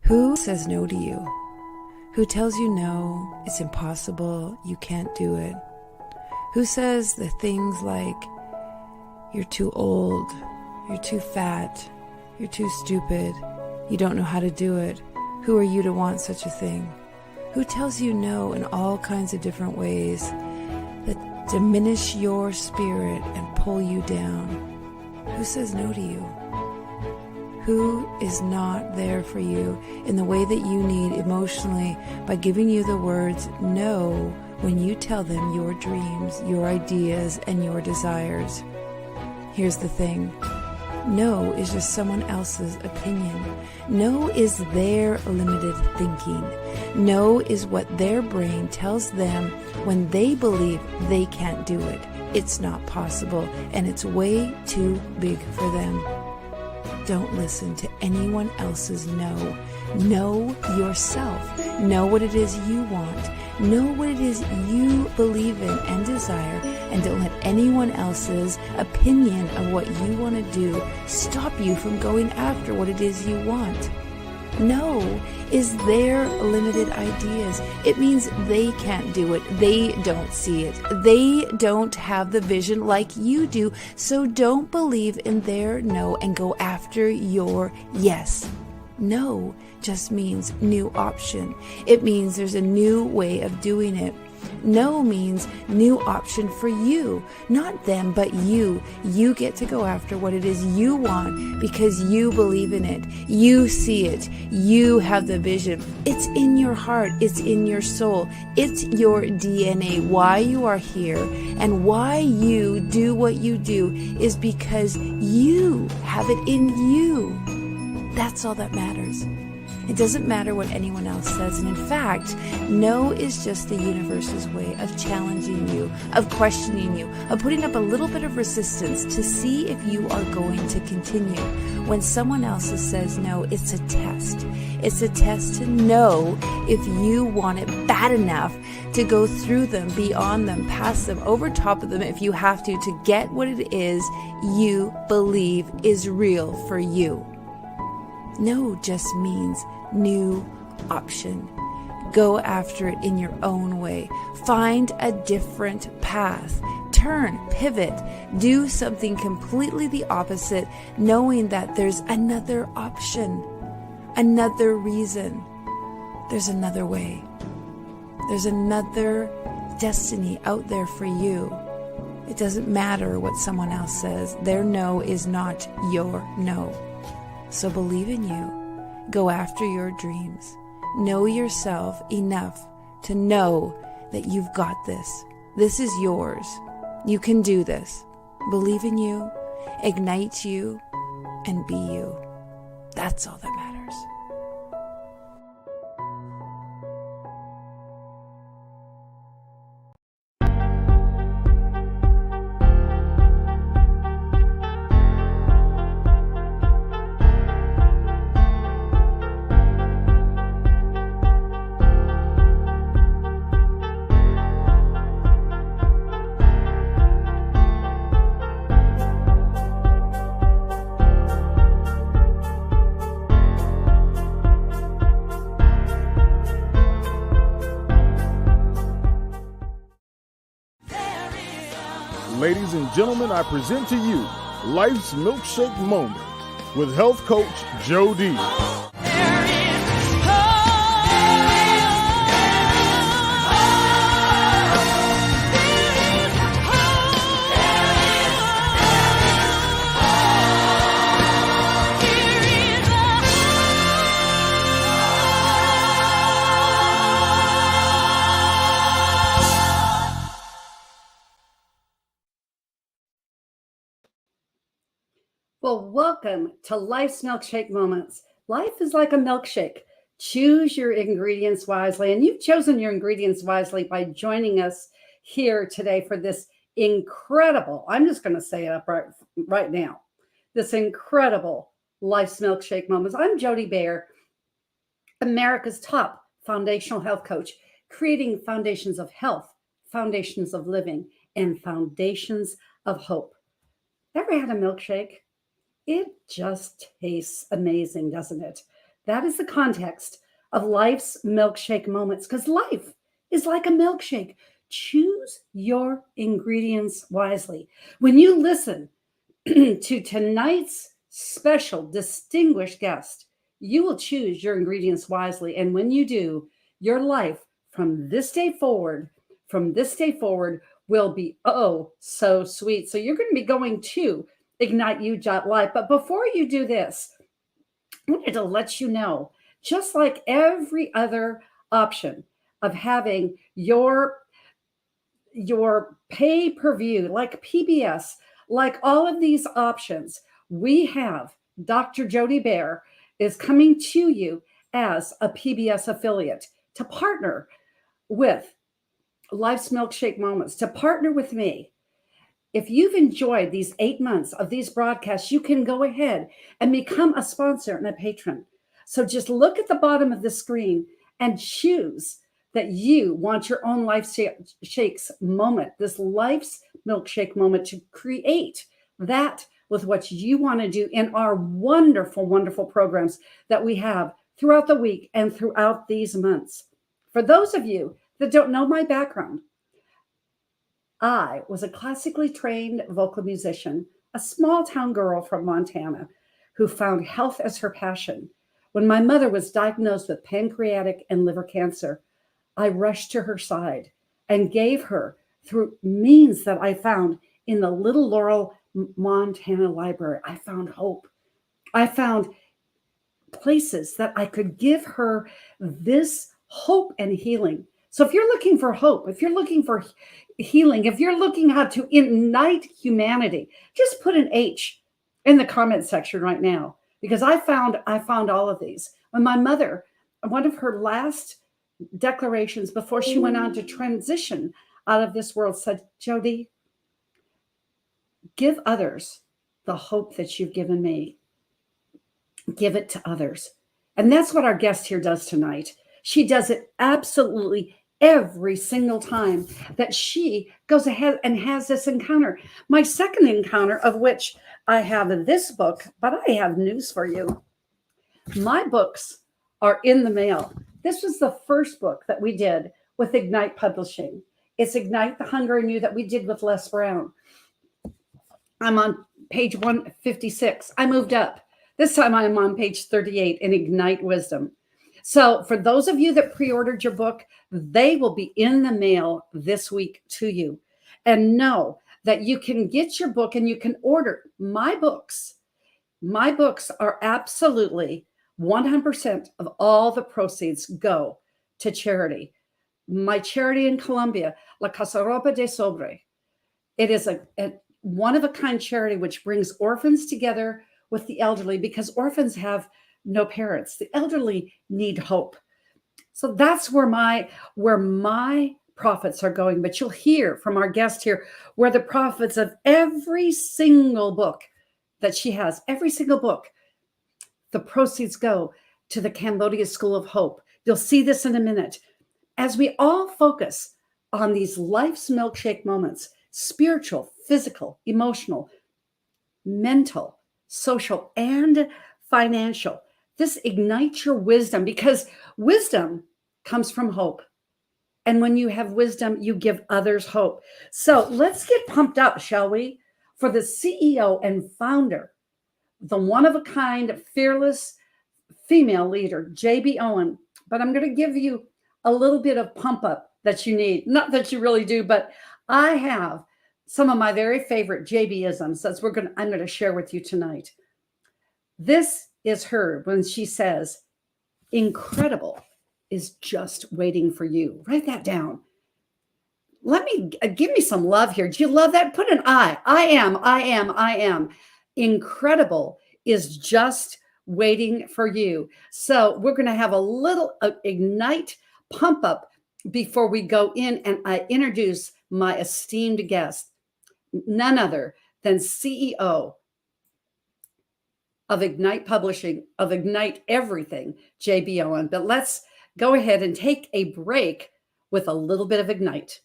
Who says no to you? Who tells you no, it's impossible, you can't do it? Who says the things like, you're too old, you're too fat, you're too stupid, you don't know how to do it? Who are you to want such a thing? Who tells you no in all kinds of different ways that diminish your spirit and pull you down? Who says no to you? Who is not there for you in the way that you need emotionally by giving you the words no when you tell them your dreams, your ideas, and your desires? Here's the thing. No is just someone else's opinion. No is their limited thinking. No is what their brain tells them when they believe they can't do it. It's not possible, and it's way too big for them. Don't listen to anyone else's no. Know yourself. Know what it is you want. Know what it is you believe in and desire, and don't let anyone else's opinion of what you want to do stop you from going after what it is you want. No is their limited ideas. It means they can't do it. They don't see it. They don't have the vision like you do. So don't believe in their no and go after your yes. No just means new option. It means there's a new way of doing it. No means new option for you, not them, but you. You get to go after what it is you want because you believe in it. You see it. You have the vision. It's in your heart. It's in your soul. It's your DNA. Why you are here and why you do what you do is because you have it in you. That's all that matters. It doesn't matter what anyone else says. And in fact, no is just the universe's way of challenging you, of questioning you, of putting up a little bit of resistance to see if you are going to continue. When someone else says no, it's a test. It's a test to know if you want it bad enough to go through them, beyond them, past them, over top of them if you have to get what it is you believe is real for you. No just means new option. Go after it in your own way. Find a different path. Turn, pivot, do something completely the opposite, knowing that there's another option, another reason. There's another way. There's another destiny out there for you. It doesn't matter what someone else says. Their no is not your no. So believe in you. Go after your dreams. Know yourself enough to know that you've got this. This is yours. You can do this. Believe in you, ignite you, and be you. That's all that matters. Ladies and gentlemen, I present to you Life's Milkshake Moment with health coach Joe D. Well, welcome to Life's Milkshake Moments. Life is like a milkshake. Choose your ingredients wisely. And you've chosen your ingredients wisely by joining us here today for this incredible, I'm just going to say it up right now, this incredible Life's Milkshake Moments. I'm Jody Bayer, America's top foundational health coach, creating foundations of health, foundations of living, and foundations of hope. Ever had a milkshake? It just tastes amazing, doesn't it? That is the context of life's milkshake moments, because life is like a milkshake. Choose your ingredients wisely. When you listen to tonight's special distinguished guest, you will choose your ingredients wisely. And when you do, your life from this day forward will be oh so sweet. So you're going to be going to igniteyou.life. But before you do this, I wanted to let you know, just like every other option of having your pay-per-view, like PBS, like all of these options, we have Dr. Jody Bear is coming to you as a PBS affiliate to partner with Life's Milkshake Moments, to partner with me. If you've enjoyed these 8 months of these broadcasts, you can go ahead and become a sponsor and a patron. So just look at the bottom of the screen and choose that you want your own Life Shakes moment, this Life's Milkshake moment, to create that with what you want to do in our wonderful, wonderful programs that we have throughout the week and throughout these months. For those of you that don't know my background, I was a classically trained vocal musician, a small town girl from Montana who found health as her passion. When my mother was diagnosed with pancreatic and liver cancer, I rushed to her side and gave her, through means that I found in the Little Laurel, Montana library, I found hope. I found places that I could give her this hope and healing. So if you're looking for hope, if you're looking for healing, if you're looking how to ignite humanity, just put an H in the comment section right now, because I found all of these. When my mother, one of her last declarations before she went on to transition out of this world, said, Jody, give others the hope that you've given me. Give it to others. And that's what our guest here does tonight. She does it absolutely every single time that she goes ahead and has this encounter. My second encounter, of which I have this book, but I have news for you. My books are in the mail. This was the first book that we did with Ignite Publishing. It's Ignite the Hunger in You that we did with Les Brown. I'm on page 156. I moved up. This time I'm on page 38 in Ignite Wisdom. So for those of you that pre-ordered your book, they will be in the mail this week to you. And know that you can get your book and you can order my books. My books are absolutely 100% of all the proceeds go to charity. My charity in Colombia, La Casa Ropa de Sobre. It is a one-of-a-kind charity which brings orphans together with the elderly, because orphans have no parents. The elderly need hope. So that's where my profits are going. But you'll hear from our guest here where the profits of every single book that she has, every single book, the proceeds go to the Cambodia School of Hope. You'll see this in a minute. As we all focus on these life's milkshake moments, spiritual, physical, emotional, mental, social, and financial. This ignites your wisdom, because wisdom comes from hope. And when you have wisdom, you give others hope. So let's get pumped up, shall we? For the CEO and founder, the one-of-a-kind, fearless female leader, JB Owen. But I'm going to give you a little bit of pump up that you need. Not that you really do, but I have some of my very favorite JB-isms that I'm going to share with you tonight. This is her when she says, incredible is just waiting for you. Write that down. Give me some love here. Do you love that? Put an I. I am. Incredible is just waiting for you. So we're going to have a little ignite pump up before we go in, and I introduce my esteemed guest, none other than CEO of Ignite Publishing, of Ignite Everything, JB Owen. But let's go ahead and take a break with a little bit of Ignite.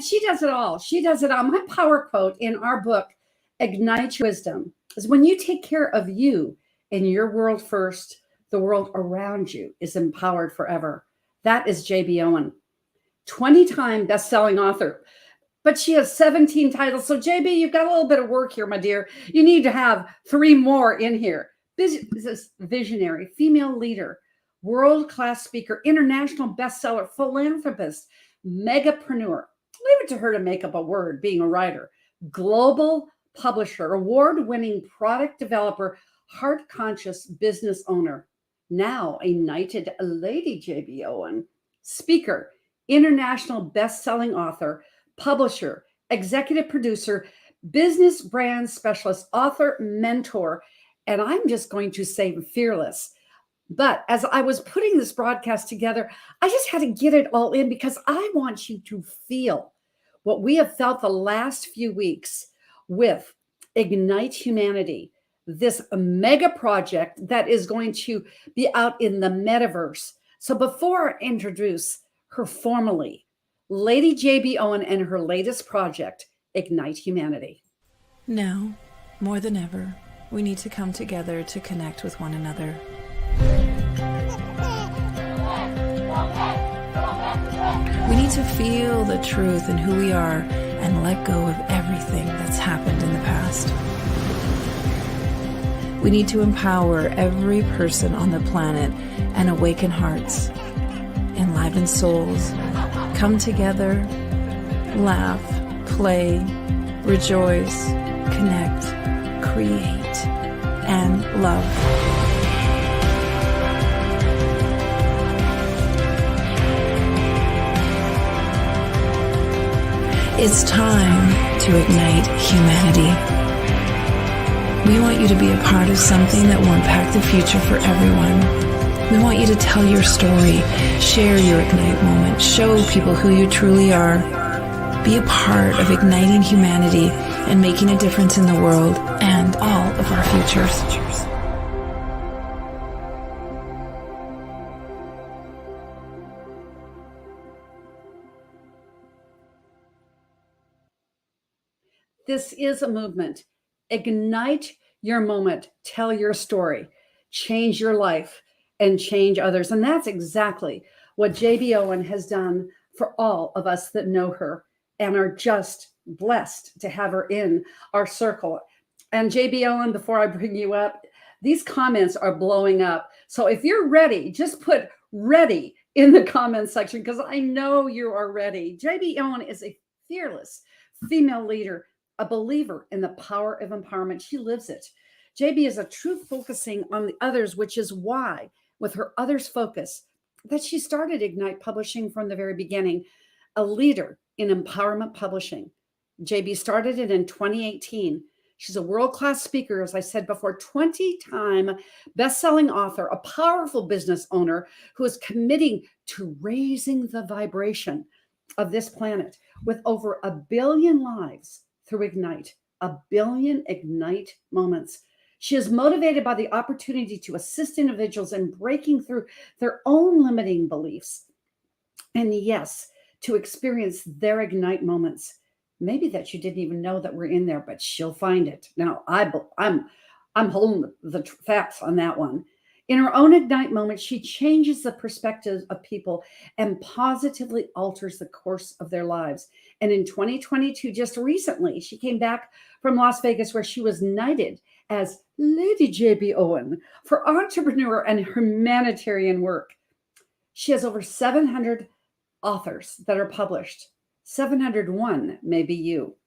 And she does it all. She does it all. My power quote in our book, Ignite Your Wisdom, is when you take care of you in your world first, the world around you is empowered forever. That is JB Owen, 20-time best-selling author. But she has 17 titles. So JB, you've got a little bit of work here, my dear. You need to have 3 more in here. Business visionary, female leader, world-class speaker, international bestseller, philanthropist, megapreneur. Leave it to her to make up a word, being a writer. Global publisher, award-winning product developer, heart-conscious business owner. Now a knighted lady, JB Owen. Speaker, international best-selling author, publisher, executive producer, business brand specialist, author, mentor, and I'm just going to say fearless. But as I was putting this broadcast together, I just had to get it all in because I want you to feel what we have felt the last few weeks with Ignite Humanity, this mega project that is going to be out in the metaverse. So before I introduce her formally, Lady JB Owen and her latest project, Ignite Humanity. Now, more than ever, we need to come together to connect with one another. We need to feel the truth in who we are and let go of everything that's happened in the past. We need to empower every person on the planet and awaken hearts, enliven souls, come together, laugh, play, rejoice, connect, create, and love. It's time to ignite humanity. We want you to be a part of something that will impact the future for everyone. We want you to tell your story, share your Ignite moment, show people who you truly are. Be a part of igniting humanity and making a difference in the world and all of our futures. This is a movement. Ignite your moment. Tell your story. Change your life and change others. And that's exactly what JB Owen has done for all of us that know her and are just blessed to have her in our circle. And JB Owen, before I bring you up, these comments are blowing up. So if you're ready, just put ready in the comment section because I know you are ready. JB Owen is a fearless female leader, a believer in the power of empowerment. She lives it. JB is a true focusing on the others, which is why, with her others focus, that she started Ignite Publishing from the very beginning, a leader in empowerment publishing. JB started it in 2018. She's a world-class speaker, as I said before, 20-time best-selling author, a powerful business owner who is committing to raising the vibration of this planet with over 1 billion lives through Ignite, 1 billion Ignite moments. She is motivated by the opportunity to assist individuals in breaking through their own limiting beliefs. And yes, to experience their Ignite moments. Maybe that you didn't even know that we're in there, but she'll find it. Now, I'm holding the facts on that one. In her own Ignite moment, she changes the perspectives of people and positively alters the course of their lives. And in 2022, just recently, she came back from Las Vegas where she was knighted as Lady JB Owen for entrepreneur and humanitarian work. She has over 700 authors that are published. 701 may be you,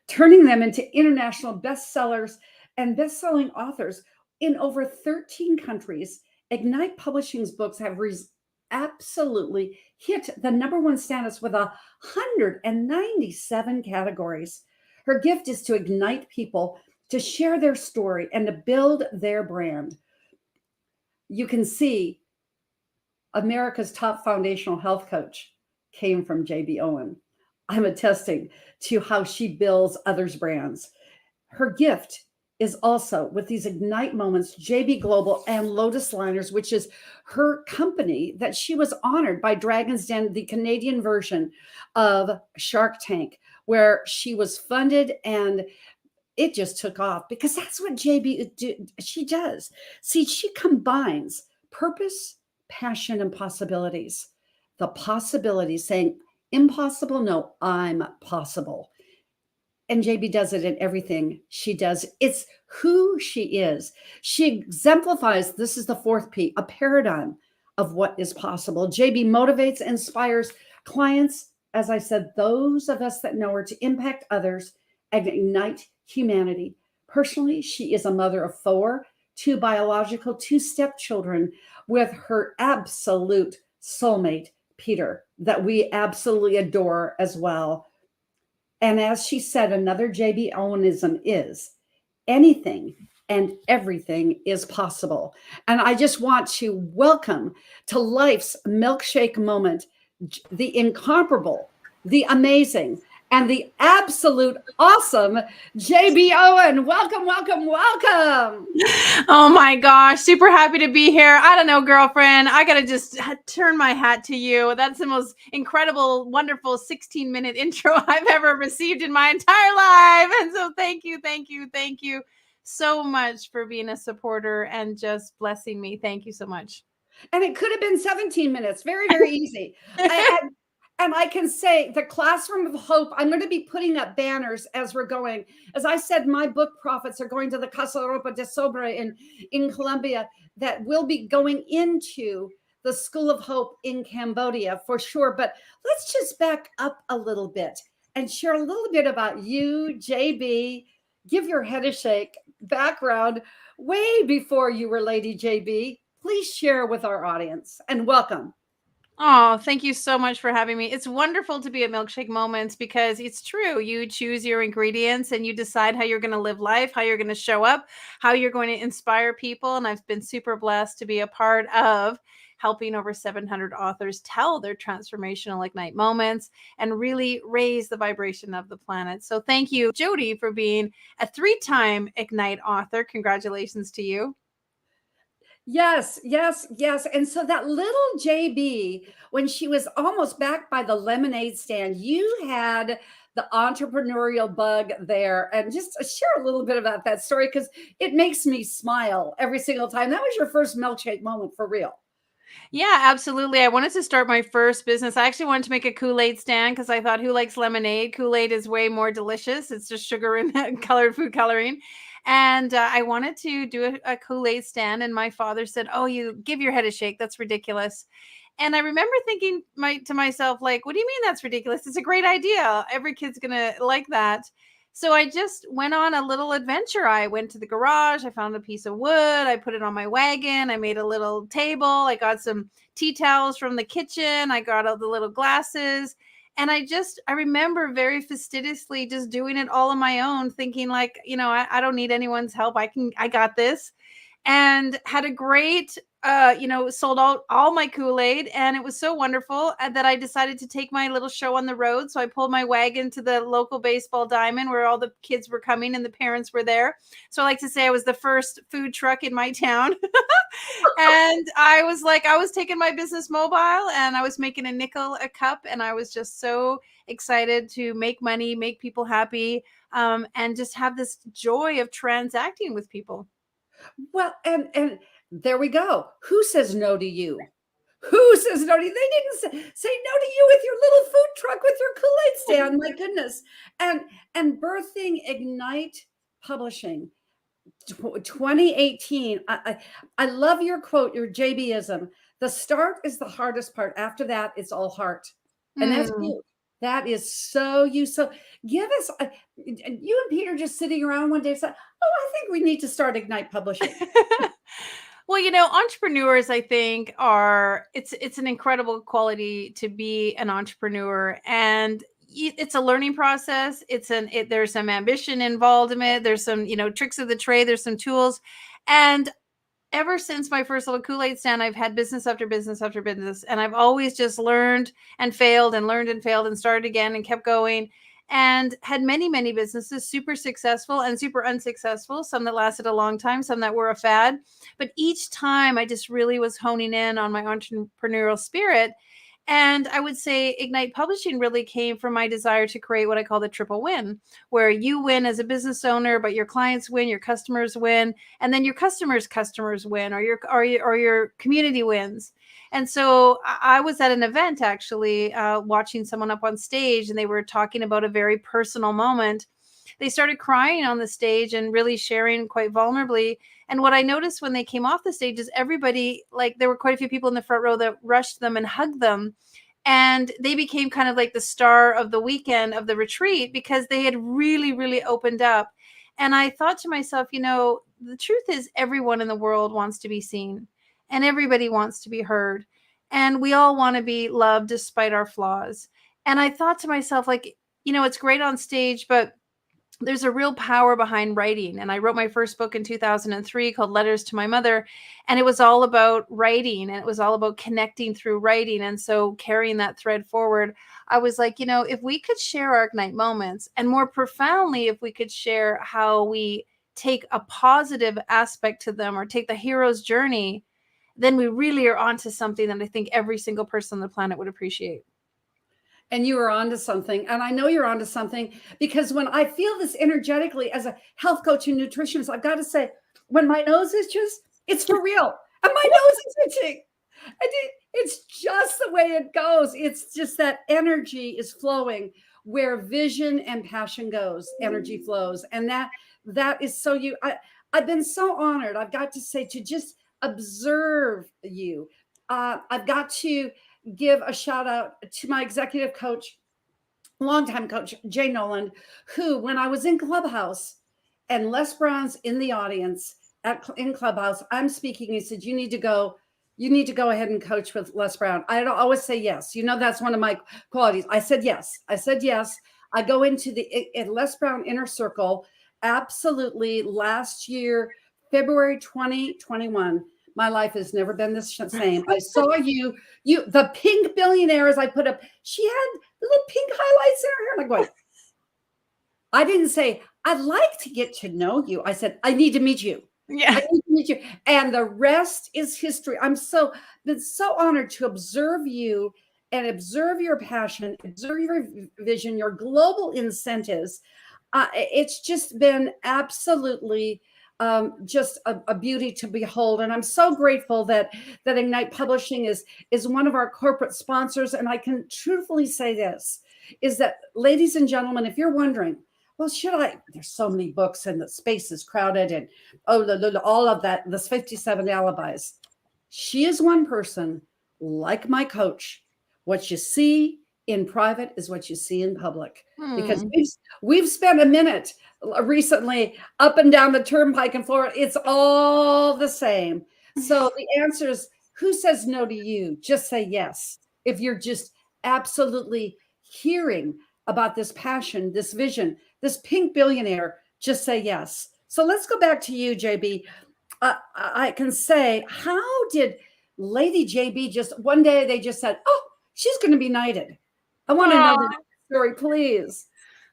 turning them into international bestsellers and best-selling authors in over 13 countries. Ignite Publishing's books have absolutely hit the #1 status with 197 categories. Her gift is to ignite people to share their story and to build their brand. You can see America's top foundational health coach came from JB Owen. I'm attesting to how she builds others' brands. Her gift is also with these Ignite Moments, JB Global and Lotus Liners, which is her company that she was honored by Dragon's Den, the Canadian version of Shark Tank, where she was funded, and it just took off because that's what she does. See, she combines purpose, passion, and possibilities. The possibilities, saying impossible, no, I'm possible. And JB does it in everything she does. It's who she is. She exemplifies, this is the fourth P, a paradigm of what is possible. JB motivates, inspires clients, as I said, those of us that know her, to impact others and ignite humanity. Personally, she is a mother of four, two biological, two stepchildren, with her absolute soulmate, Peter, that we absolutely adore as well. And as she said, another JB Owenism is anything and everything is possible. And I just want to welcome to life's milkshake moment the incomparable, the amazing, and the absolute awesome JB Owen. Welcome, welcome, welcome. Oh my gosh, super happy to be here. I don't know, girlfriend, I gotta just turn my hat to you. That's the most incredible, wonderful 16-minute intro I've ever received in my entire life. And so thank you so much for being a supporter and just blessing me. Thank you so much. And it could have been 17 minutes. Very, very easy. And I can say the Classroom of Hope, I'm going to be putting up banners as we're going. As I said, my book profits are going to the Casa Ropa de Sobre in Colombia, that will be going into the School of Hope in Cambodia for sure. But let's just back up a little bit and share a little bit about you, JB. Give your head a shake background way before you were Lady JB. Please share with our audience and welcome. Oh, thank you so much for having me. It's wonderful to be at Milkshake Moments because it's true. You choose your ingredients and you decide how you're going to live life, how you're going to show up, how you're going to inspire people. And I've been super blessed to be a part of helping over 700 authors tell their transformational Ignite moments and really raise the vibration of the planet. So thank you, Jody, for being a 3-time Ignite author. Congratulations to you. Yes, yes, yes. And so that little JB, when she was almost back by the lemonade stand, you had the entrepreneurial bug there. And just share a little bit about that story, because it makes me smile every single time. That was your first milkshake moment for real. Yeah, absolutely. I wanted to start my first business. I actually wanted to make a Kool-Aid stand because I thought, who likes lemonade? Kool-Aid is way more delicious. It's just sugar and colored food coloring. And I wanted to do a Kool-Aid stand. And my father said, oh, you give your head a shake. That's ridiculous. And I remember thinking to myself, like, what do you mean that's ridiculous? It's a great idea. Every kid's going to like that. So I just went on a little adventure. I went to the garage. I found a piece of wood. I put it on my wagon. I made a little table. I got some tea towels from the kitchen. I got all the little glasses. And I remember very fastidiously just doing it all on my own, thinking like, I don't need anyone's help. I got this. And had a great, sold out all my Kool-Aid. And it was so wonderful that I decided to take my little show on the road. So I pulled my wagon to the local baseball diamond where all the kids were coming and the parents were there. So I like to say I was the first food truck in my town. And I was taking my business mobile and I was making a nickel a cup. And I was just so excited to make money, make people happy, and just have this joy of transacting with people. Well, and there we go. Who says no to you? Who says no to you? They didn't say no to you with your little food truck with your Kool-Aid stand. My goodness. And birthing Ignite Publishing 2018. I love your quote, your JBism. The start is the hardest part. After that, it's all heart. And that's you. That is so you. So give us, you and Peter just sitting around one day said, oh, I think we need to start Ignite Publishing. Well, entrepreneurs, I think it's an incredible quality to be an entrepreneur, and it's a learning process. There's some ambition involved in it. There's some, tricks of the trade. There's some tools. And ever since my first little Kool-Aid stand, I've had business after business after business. And I've always just learned and failed and learned and failed and started again and kept going. and had many, many businesses, super successful and super unsuccessful, some that lasted a long time, some that were a fad. But each time I just really was honing in on my entrepreneurial spirit. And I would say Ignite Publishing really came from my desire to create what I call the triple win, where you win as a business owner, but your clients win, your customers win, and then your customers' customers win, or your community wins. And so I was at an event actually, watching someone up on stage, and they were talking about a very personal moment. They started crying on the stage and really sharing quite vulnerably. And what I noticed when they came off the stage is everybody, like there were quite a few people in the front row that rushed them and hugged them. And they became kind of like the star of the weekend of the retreat because they had really, really opened up. And I thought to myself, the truth is everyone in the world wants to be seen and everybody wants to be heard. And we all want to be loved despite our flaws. And I thought to myself, like, it's great on stage, but there's a real power behind writing. And I wrote my first book in 2003 called Letters to My Mother. And it was all about writing, and it was all about connecting through writing. And so carrying that thread forward, I was like, if we could share our Ignite moments, and more profoundly, if we could share how we take a positive aspect to them or take the hero's journey, then we really are onto something that I think every single person on the planet would appreciate. And you are onto something. And I know you're onto something because when I feel this energetically as a health coach and nutritionist, I've got to say, when my nose itches, it's for real. And my nose is itching. It's just the way it goes. It's just that energy is flowing where vision and passion goes, energy flows. And that is so I've been so honored. I've got to say, to just observe you. I've got to give a shout out to my executive coach, longtime coach, Jay Noland, who, when I was in Clubhouse and Les Brown's in the audience in Clubhouse, I'm speaking. He said, you need to go ahead and coach with Les Brown. I always say yes. That's one of my qualities. I said yes. I go into the Les Brown inner circle. Absolutely. Last year, February 2021. My life has never been the same. I saw you, the pink billionaire, as I put up, she had little pink highlights in her hair. And I'm going, I didn't say, I'd like to get to know you. I said, I need to meet you. Yeah. I need to meet you. And the rest is history. I'm been so honored to observe you and observe your passion, observe your vision, your global incentives. It's just been absolutely just a beauty to behold. And I'm so grateful that Ignite Publishing is one of our corporate sponsors. And I can truthfully say this, is that, ladies and gentlemen, if you're wondering, well, there's so many books and the space is crowded and all of that, this 57 alibis. She is one person, like my coach. What you see in private is what you see in public. Because we've spent a minute recently up and down the turnpike in Florida. It's all the same. So the answer is, who says no to you? Just say yes. If you're just absolutely hearing about this passion, this vision, this pink billionaire, just say yes. So let's go back to you, JB. I can say, how did Lady JB just one day they just said, oh, she's going to be knighted? I want to know the story, please.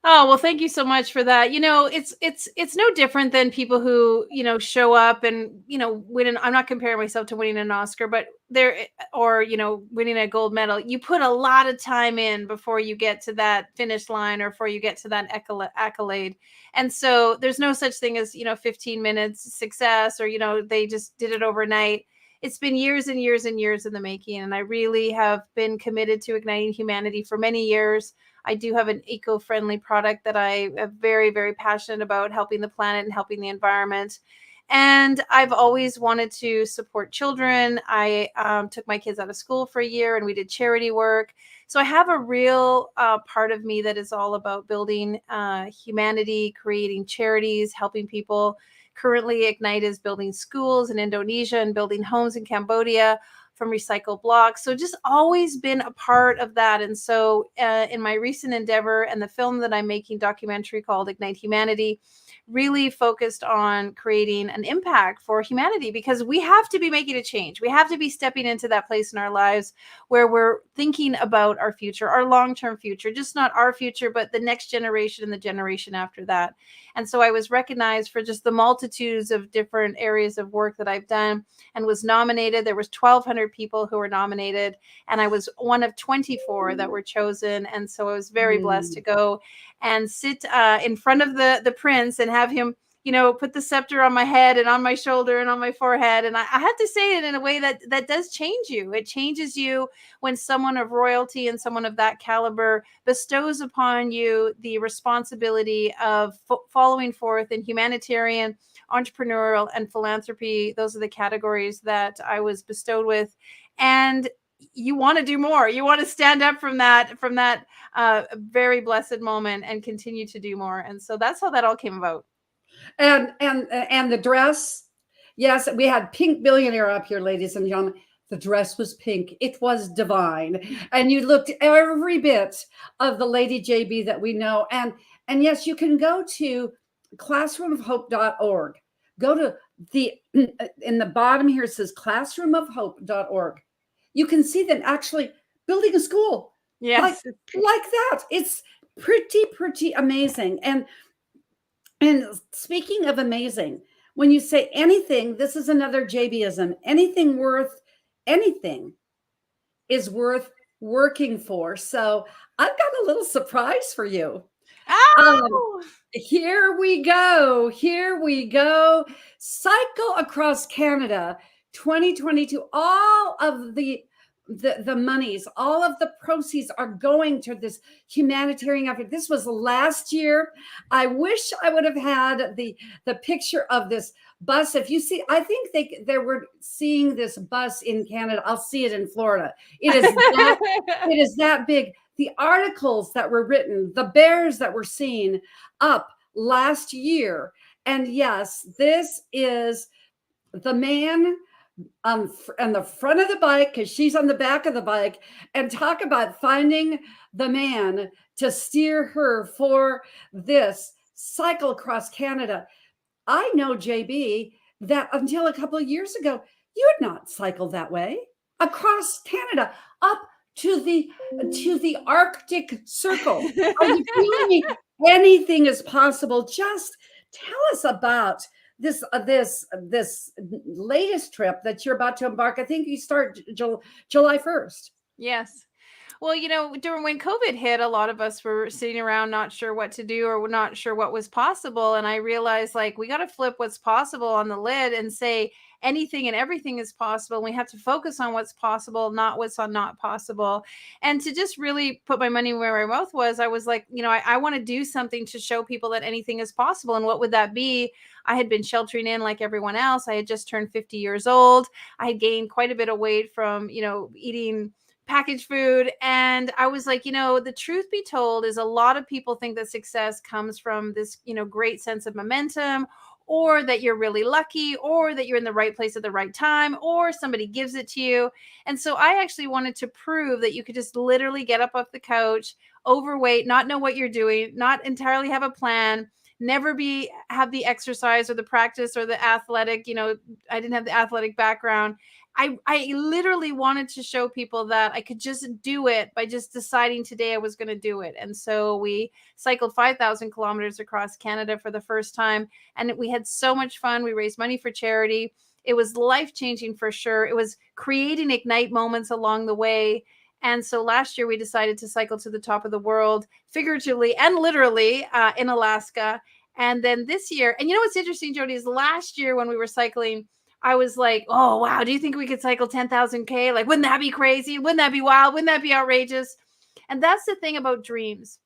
Oh, well, thank you so much for that. It's no different than people who, show up and, win I'm not comparing myself to winning an Oscar, but winning a gold medal. You put a lot of time in before you get to that finish line or before you get to that accolade. And so there's no such thing as, 15 minutes success or, they just did it overnight. It's been years and years and years in the making. And I really have been committed to igniting humanity for many years. I do have an eco-friendly product that I am very, very passionate about, helping the planet and helping the environment. And I've always wanted to support children. I took my kids out of school for a year and we did charity work. So I have a real part of me that is all about building humanity, creating charities, helping people. Currently, Ignite is building schools in Indonesia and building homes in Cambodia from recycled blocks. So just always been a part of that. And so in my recent endeavor and the film that I'm making, documentary called Ignite Humanity, really focused on creating an impact for humanity, because we have to be making a change. We have to be stepping into that place in our lives where we're thinking about our future, our long-term future, just not our future, but the next generation and the generation after that. And so I was recognized for just the multitudes of different areas of work that I've done, and was nominated. There was 1,200 people who were nominated, and I was one of 24 that were chosen. And so I was very blessed to go and sit in front of the prince and have him, put the scepter on my head and on my shoulder and on my forehead. And I had to say it in a way that does change you. It changes you when someone of royalty and someone of that caliber bestows upon you the responsibility of following forth in humanitarian, entrepreneurial, and philanthropy. Those are the categories that I was bestowed with. And you want to do more. You want to stand up from that very blessed moment and continue to do more. And so that's how that all came about. And the dress, yes, we had Pink Billionaire up here, ladies and gentlemen. The dress was pink. It was divine. And you looked every bit of the Lady JB that we know. And yes, you can go to classroomofhope.org. Go to in the bottom here, it says classroomofhope.org. You can see them actually building a school. Yes. Like that. It's pretty amazing. And speaking of amazing, when you say anything, this is another JBism. Anything is worth working for. So I've got a little surprise for you. Oh! Here we go. Cycle Across Canada 2022. All of the monies, all of the proceeds are going to this humanitarian effort. This was last year. I wish I would have had the picture of this bus. If you see, I think they were seeing this bus in Canada. I'll see it in Florida. It is that big. The articles that were written, the bears that were seen up last year. And yes, this is the man on the front of the bike, because she's on the back of the bike, and talk about finding the man to steer her for this cycle across Canada. I know, JB, that until a couple of years ago, you had not cycled that way across Canada, up to the Arctic Circle. Are you feeling me? Anything is possible. Just tell us about this latest trip that you're about to embark. I think you start July 1st. Yes. Well, during when COVID hit, a lot of us were sitting around not sure what to do or not sure what was possible. And I realized, we got to flip what's possible on the lid and say anything and everything is possible. And we have to focus on what's possible, not what's not possible. And to just really put my money where my mouth was, I was like, I want to do something to show people that anything is possible. And what would that be? I had been sheltering in like everyone else. I had just turned 50 years old. I had gained quite a bit of weight from, eating packaged food. And I was like, the truth be told is a lot of people think that success comes from this, great sense of momentum, or that you're really lucky, or that you're in the right place at the right time, or somebody gives it to you. And so I actually wanted to prove that you could just literally get up off the couch, overweight, not know what you're doing, not entirely have a plan, never have the exercise or the practice or the athletic, I didn't have the athletic background. I literally wanted to show people that I could just do it by just deciding today I was going to do it. And so we cycled 5,000 kilometers across Canada for the first time. And we had so much fun. We raised money for charity. It was life-changing for sure. It was creating ignite moments along the way. And so last year we decided to cycle to the top of the world, figuratively and literally, in Alaska. And then this year, and what's interesting, Jody, is last year when we were cycling, I was like, oh, wow, do you think we could cycle 10,000K? Like, wouldn't that be crazy? Wouldn't that be wild? Wouldn't that be outrageous? And that's the thing about dreams.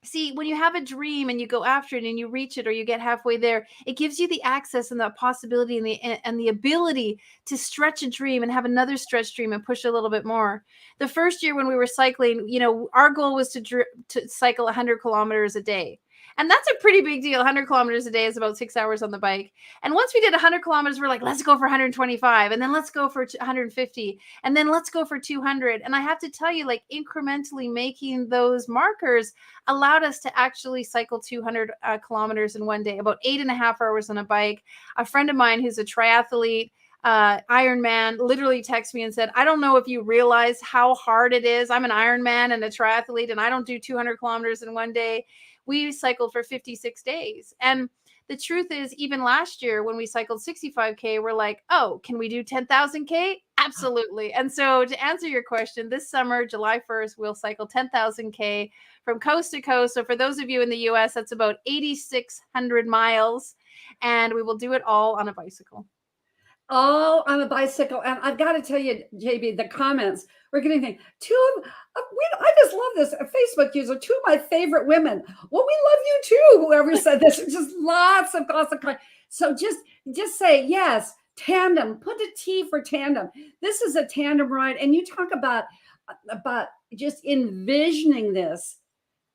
See, when you have a dream and you go after it and you reach it or you get halfway there, it gives you the access and the possibility and the ability to stretch a dream and have another stretch dream and push a little bit more. The first year when we were cycling, our goal was to cycle 100 kilometers a day. And that's a pretty big deal. 100 kilometers a day is about 6 hours on the bike. And once we did 100 kilometers, we're like, let's go for 125. And then let's go for 150. And then let's go for 200. And I have to tell you, like, incrementally making those markers allowed us to actually cycle 200 kilometers in one day, about 8.5 hours on a bike. A friend of mine who's a triathlete, Ironman, literally texted me and said, I don't know if you realize how hard it is. I'm an Ironman and a triathlete, and I don't do 200 kilometers in one day. We cycled for 56 days. And the truth is, even last year when we cycled 65K, we're like, oh, can we do 10,000K? Absolutely. And so to answer your question, this summer, July 1st, we'll cycle 10,000K from coast to coast. So for those of you in the US, that's about 8,600 miles. And we will do it all on a bicycle. All on a bicycle. And I've got to tell you, JB, the comments, we're getting things. I just love this. A Facebook user, two of my favorite women. Well, we love you too, whoever said this. It's just lots of gossip. So just say, yes, tandem, put a T for tandem. This is a tandem ride. And you talk about just envisioning this.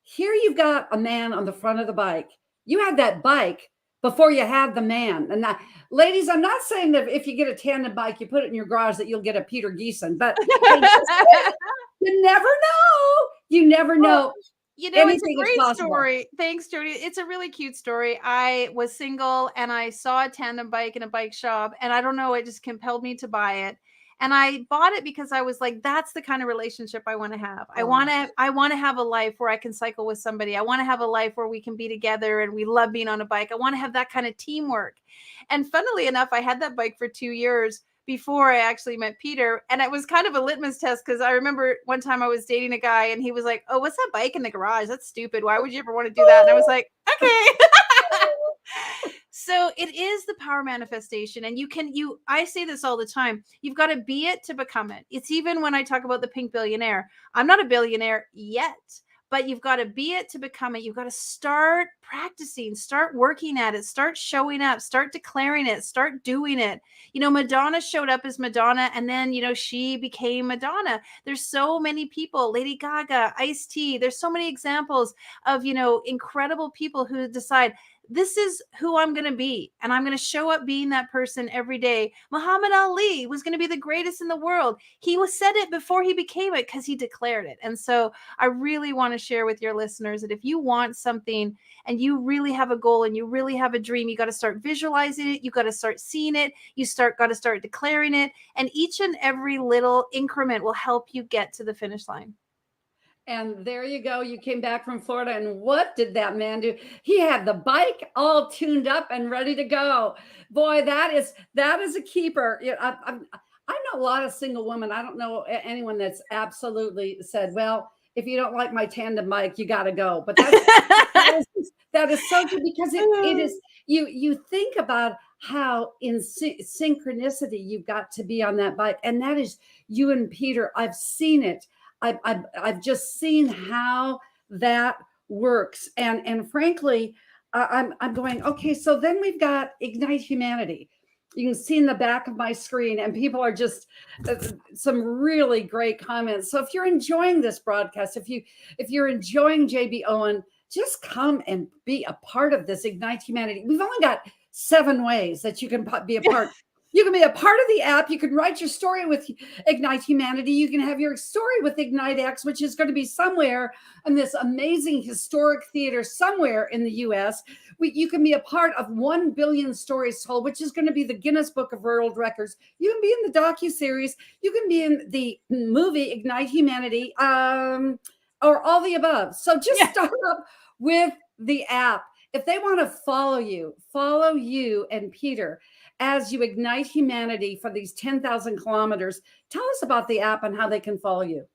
Here you've got a man on the front of the bike. You had that bike before you had the man. And that, ladies, I'm not saying that if you get a tandem bike, you put it in your garage that you'll get a Peter Geeson, but you never know. You never know. You know, it's a great story. Thanks, Jody. It's a really cute story. I was single and I saw a tandem bike in a bike shop, and I don't know, it just compelled me to buy it. And I bought it because I was like, that's the kind of relationship I want to have. I want to have a life where I can cycle with somebody. I want to have a life where we can be together and we love being on a bike. I want to have that kind of teamwork. And funnily enough, I had that bike for 2 years before I actually met Peter. And it was kind of a litmus test, because I remember one time I was dating a guy and he was like, oh, what's that bike in the garage? That's stupid. Why would you ever want to do that? And I was like, okay. So it is the power manifestation. And I say this all the time. You've got to be it to become it. It's even when I talk about the pink billionaire. I'm not a billionaire yet, but you've got to be it to become it. You've got to start practicing, start working at it, start showing up, start declaring it, start doing it. You know, Madonna showed up as Madonna, and then, you know, she became Madonna. There's so many people, Lady Gaga, Ice-T. There's so many examples of, you know, incredible people who decide, this is who I'm going to be, and I'm going to show up being that person every day. Muhammad Ali was going to be the greatest in the world. He said it before he became it, because he declared it. And so I really want to share with your listeners that if you want something and you really have a goal and you really have a dream, you got to start visualizing it. You got to start seeing it. Got to start declaring it. And each and every little increment will help you get to the finish line. And there you go. You came back from Florida, and what did that man do? He had the bike all tuned up and ready to go. Boy, that is a keeper. You know, I know a lot of single women. I don't know anyone that's absolutely said, well, if you don't like my tandem bike, you got to go. But that is so good, because it is, you think about how in synchronicity you've got to be on that bike. And that is you and Peter. I've seen it. I've just seen how that works. And frankly, I'm going, okay, so then we've got Ignite Humanity. You can see in the back of my screen, and people are just some really great comments. So if you're enjoying this broadcast, if you're enjoying JB Owen, just come and be a part of this Ignite Humanity. We've only got 7 ways that you can be a part. You can be a part of the app. You can write your story with Ignite Humanity. You can have your story with Ignite X, which is going to be somewhere in this amazing historic theater somewhere in the U.S. You can be a part of 1 billion stories told, which is going to be the Guinness Book of World Records. You can be in the docuseries. You can be in the movie Ignite Humanity, or all the above. So just start up with the app. If they want to follow you and Peter as you ignite humanity for these 10,000 kilometers, tell us about the app and how they can follow you.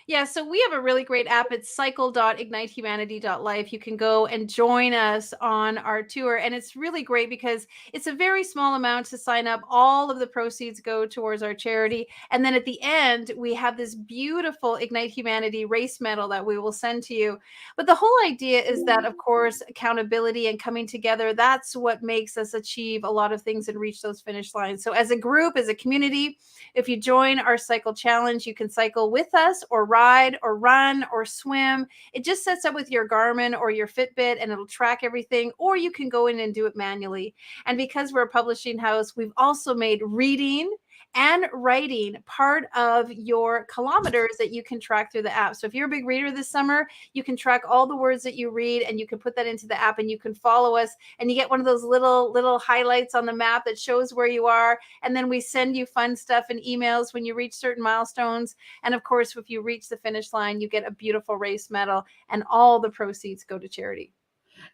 Yeah, so we have a really great app. It's cycle.ignitehumanity.life. You can go and join us on our tour. And it's really great because it's a very small amount to sign up. All of the proceeds go towards our charity. And then at the end, we have this beautiful Ignite Humanity race medal that we will send to you. But the whole idea is that, of course, accountability and coming together, that's what makes us achieve a lot of things and reach those finish lines. So as a group, as a community, if you join our cycle challenge, you can cycle with us or ride ride or run or swim. It just sets up with your Garmin or your Fitbit, and it'll track everything, or you can go in and do it manually. And because we're a publishing house, we've also made reading and writing part of your kilometers that you can track through the app. So if you're a big reader this summer, you can track all the words that you read, and you can put that into the app, and you can follow us, and you get one of those little highlights on the map that shows where you are. And then we send you fun stuff and emails when you reach certain milestones. And of course, if you reach the finish line, you get a beautiful race medal, and all the proceeds go to charity.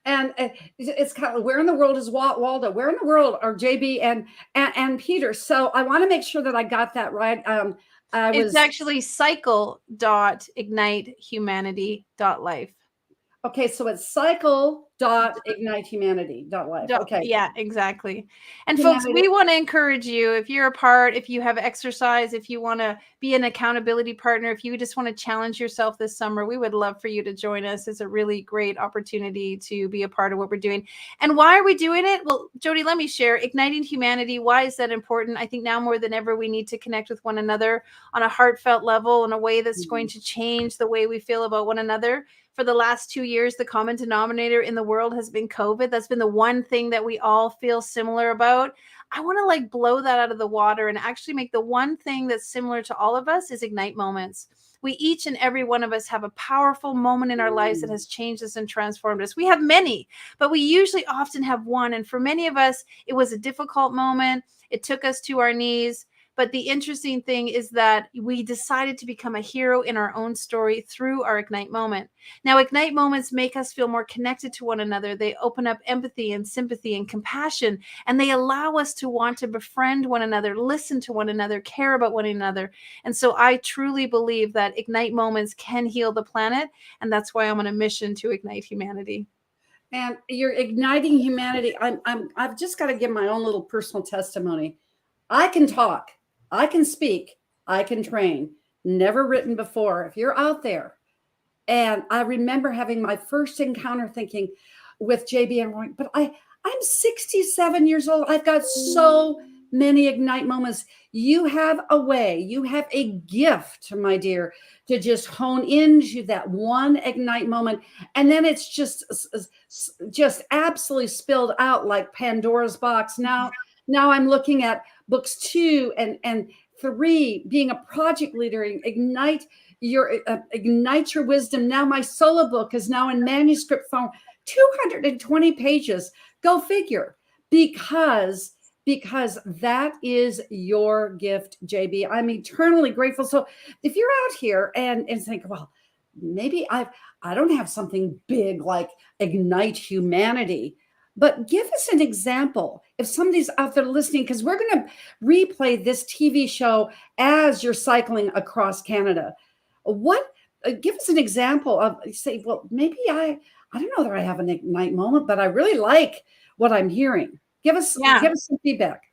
And it's kind of, where in the world is Waldo? Where in the world are JB and Peter? So I want to make sure that I got that right. It's actually cycle.ignitehumanity.life. Okay, so it's cycle.ignitehumanity.life. Okay. Yeah, exactly. And folks, we want to encourage you, if you're a part, if you have exercise, if you want to be an accountability partner, if you just want to challenge yourself this summer, we would love for you to join us. It's a really great opportunity to be a part of what we're doing. And why are we doing it? Well, Jody, let me share. Igniting humanity. Why is that important? I think now more than ever, we need to connect with one another on a heartfelt level, in a way that's going to change the way we feel about one another. For the last 2 years, the common denominator in the world has been COVID. That's been the one thing that we all feel similar about. I want to blow that out of the water and actually make the one thing that's similar to all of us is Ignite moments. We each and every one of us have a powerful moment in our lives that has changed us and transformed us. We have many, but we usually often have one. And for many of us, it was a difficult moment. It took us to our knees. But the interesting thing is that we decided to become a hero in our own story through our Ignite moment. Now, Ignite moments make us feel more connected to one another. They open up empathy and sympathy and compassion, and they allow us to want to befriend one another, listen to one another, care about one another. And so I truly believe that Ignite moments can heal the planet, and that's why I'm on a mission to ignite humanity. And you're igniting humanity. I've just got to give my own little personal testimony. I can talk. I can speak, I can train, never written before. If you're out there, and I remember having my first encounter thinking with JB, I'm going, but I'm 67 years old. I've got so many Ignite moments. You have a way, you have a gift, my dear, to just hone into that one Ignite moment. And then it's just absolutely spilled out like Pandora's box. Now I'm looking at books 2 and 3, being a project leader, ignite your wisdom. Now my solo book is now in manuscript form, 220 pages. Go figure, because that is your gift, JB. I'm eternally grateful. So if you're out here and think, well, maybe I don't have something big like Ignite Humanity, but give us an example. If somebody's out there listening, because we're going to replay this TV show as you're cycling across Canada. Give us an example of, say, well, maybe I don't know that I have an Ignite moment, but I really like what I'm hearing. Give us some feedback.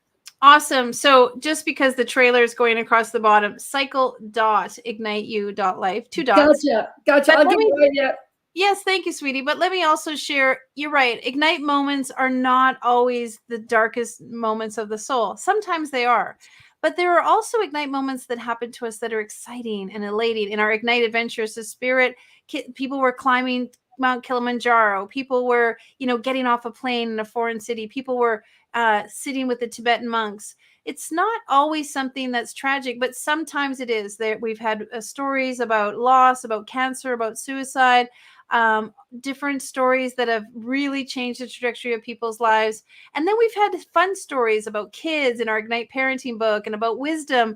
Awesome. So just because the trailer is going across the bottom, cycle.igniteyou.life, 2 dots. Gotcha. I'll give it right yet. Yes, thank you, sweetie. But let me also share, you're right. Ignite moments are not always the darkest moments of the soul. Sometimes they are. But there are also Ignite moments that happen to us that are exciting and elating. In our Ignite adventures, the spirit, people were climbing Mount Kilimanjaro. People were, getting off a plane in a foreign city. People were sitting with the Tibetan monks. It's not always something that's tragic, but sometimes it is. We've had stories about loss, about cancer, about suicide, different stories that have really changed the trajectory of people's lives. And then we've had fun stories about kids in our Ignite Parenting book and about wisdom.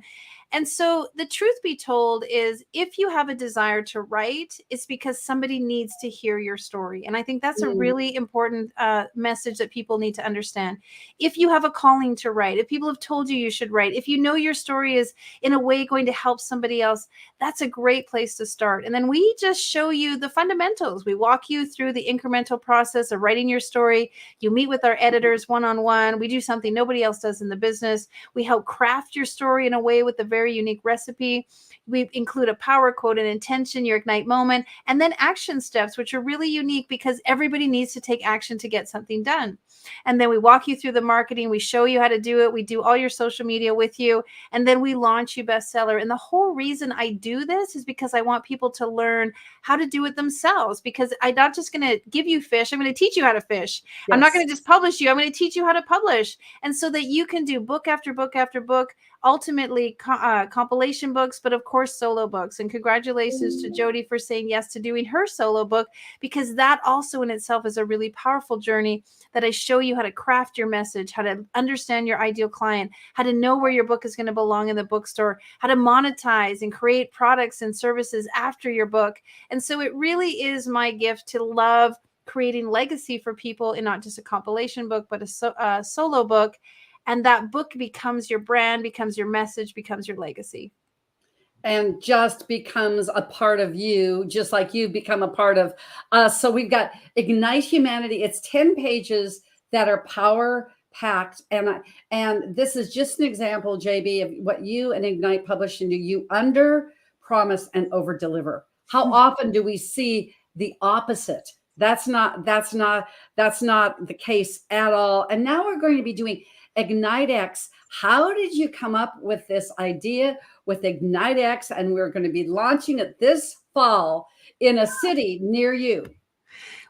And so the truth be told is, if you have a desire to write, it's because somebody needs to hear your story. And I think that's a really important message that people need to understand. If you have a calling to write, if people have told you should write, if you know your story is in a way going to help somebody else, that's a great place to start. And then we just show you the fundamentals. We walk walk you through the incremental process of writing your story. You meet with our editors one-on-one. We do something nobody else does in the business. We help craft your story in a way with a very unique recipe. We include a power quote, an intention, your ignite moment, and then action steps, which are really unique because everybody needs to take action to get something done. And then we walk you through the marketing. We show you how to do it. We do all your social media with you. And then we launch you bestseller. And the whole reason I do this is because I want people to learn how to do it themselves, because I'm not just going to give you fish. I'm going to teach you how to fish. Yes. I'm not going to just publish you. I'm going to teach you how to publish. And so that you can do book after book after book, ultimately compilation books, but of course, solo books. And congratulations to Jody for saying yes to doing her solo book, because that also in itself is a really powerful journey that I show you how to craft your message, how to understand your ideal client, how to know where your book is going to belong in the bookstore, how to monetize and create products and services after your book. And so it really is my gift to love creating legacy for people in not just a compilation book, but a solo book. And that book becomes your brand, becomes your message, becomes your legacy. And just becomes a part of you, just like you become a part of us. So we've got Ignite Humanity. It's 10 pages that are power packed. And this is just an example, JB, of what you and Ignite Publishing do. You under promise and over deliver. How often do we see the opposite? That's not the case at all. And now we're going to be doing Ignite X. How did you come up with this idea with Ignite X? And we're going to be launching it this fall in a city near you.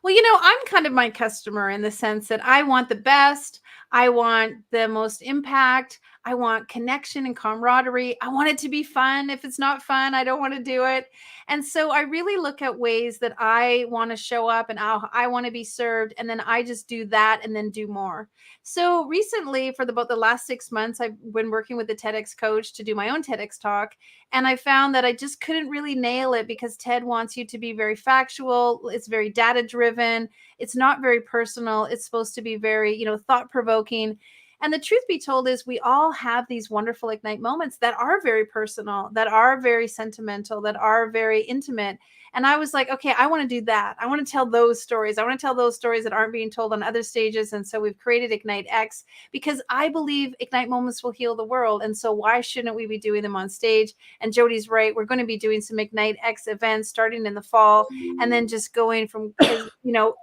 Well, I'm kind of my customer in the sense that I want the best. I want the most impact. I want connection and camaraderie. I want it to be fun. If it's not fun, I don't want to do it. And so I really look at ways that I want to show up and how I want to be served. And then I just do that and then do more. So recently, for about the last 6 months, I've been working with the TEDx coach to do my own TEDx talk. And I found that I just couldn't really nail it because TED wants you to be very factual. It's very data driven. It's not very personal. It's supposed to be very, thought provoking. And the truth be told is we all have these wonderful Ignite moments that are very personal, that are very sentimental, that are very intimate. And I was like, okay, I want to do that. I want to tell those stories. I want to tell those stories that aren't being told on other stages. And so we've created Ignite X because I believe Ignite moments will heal the world. And so why shouldn't we be doing them on stage? And Jody's right. We're going to be doing some Ignite X events starting in the fall and then just going from,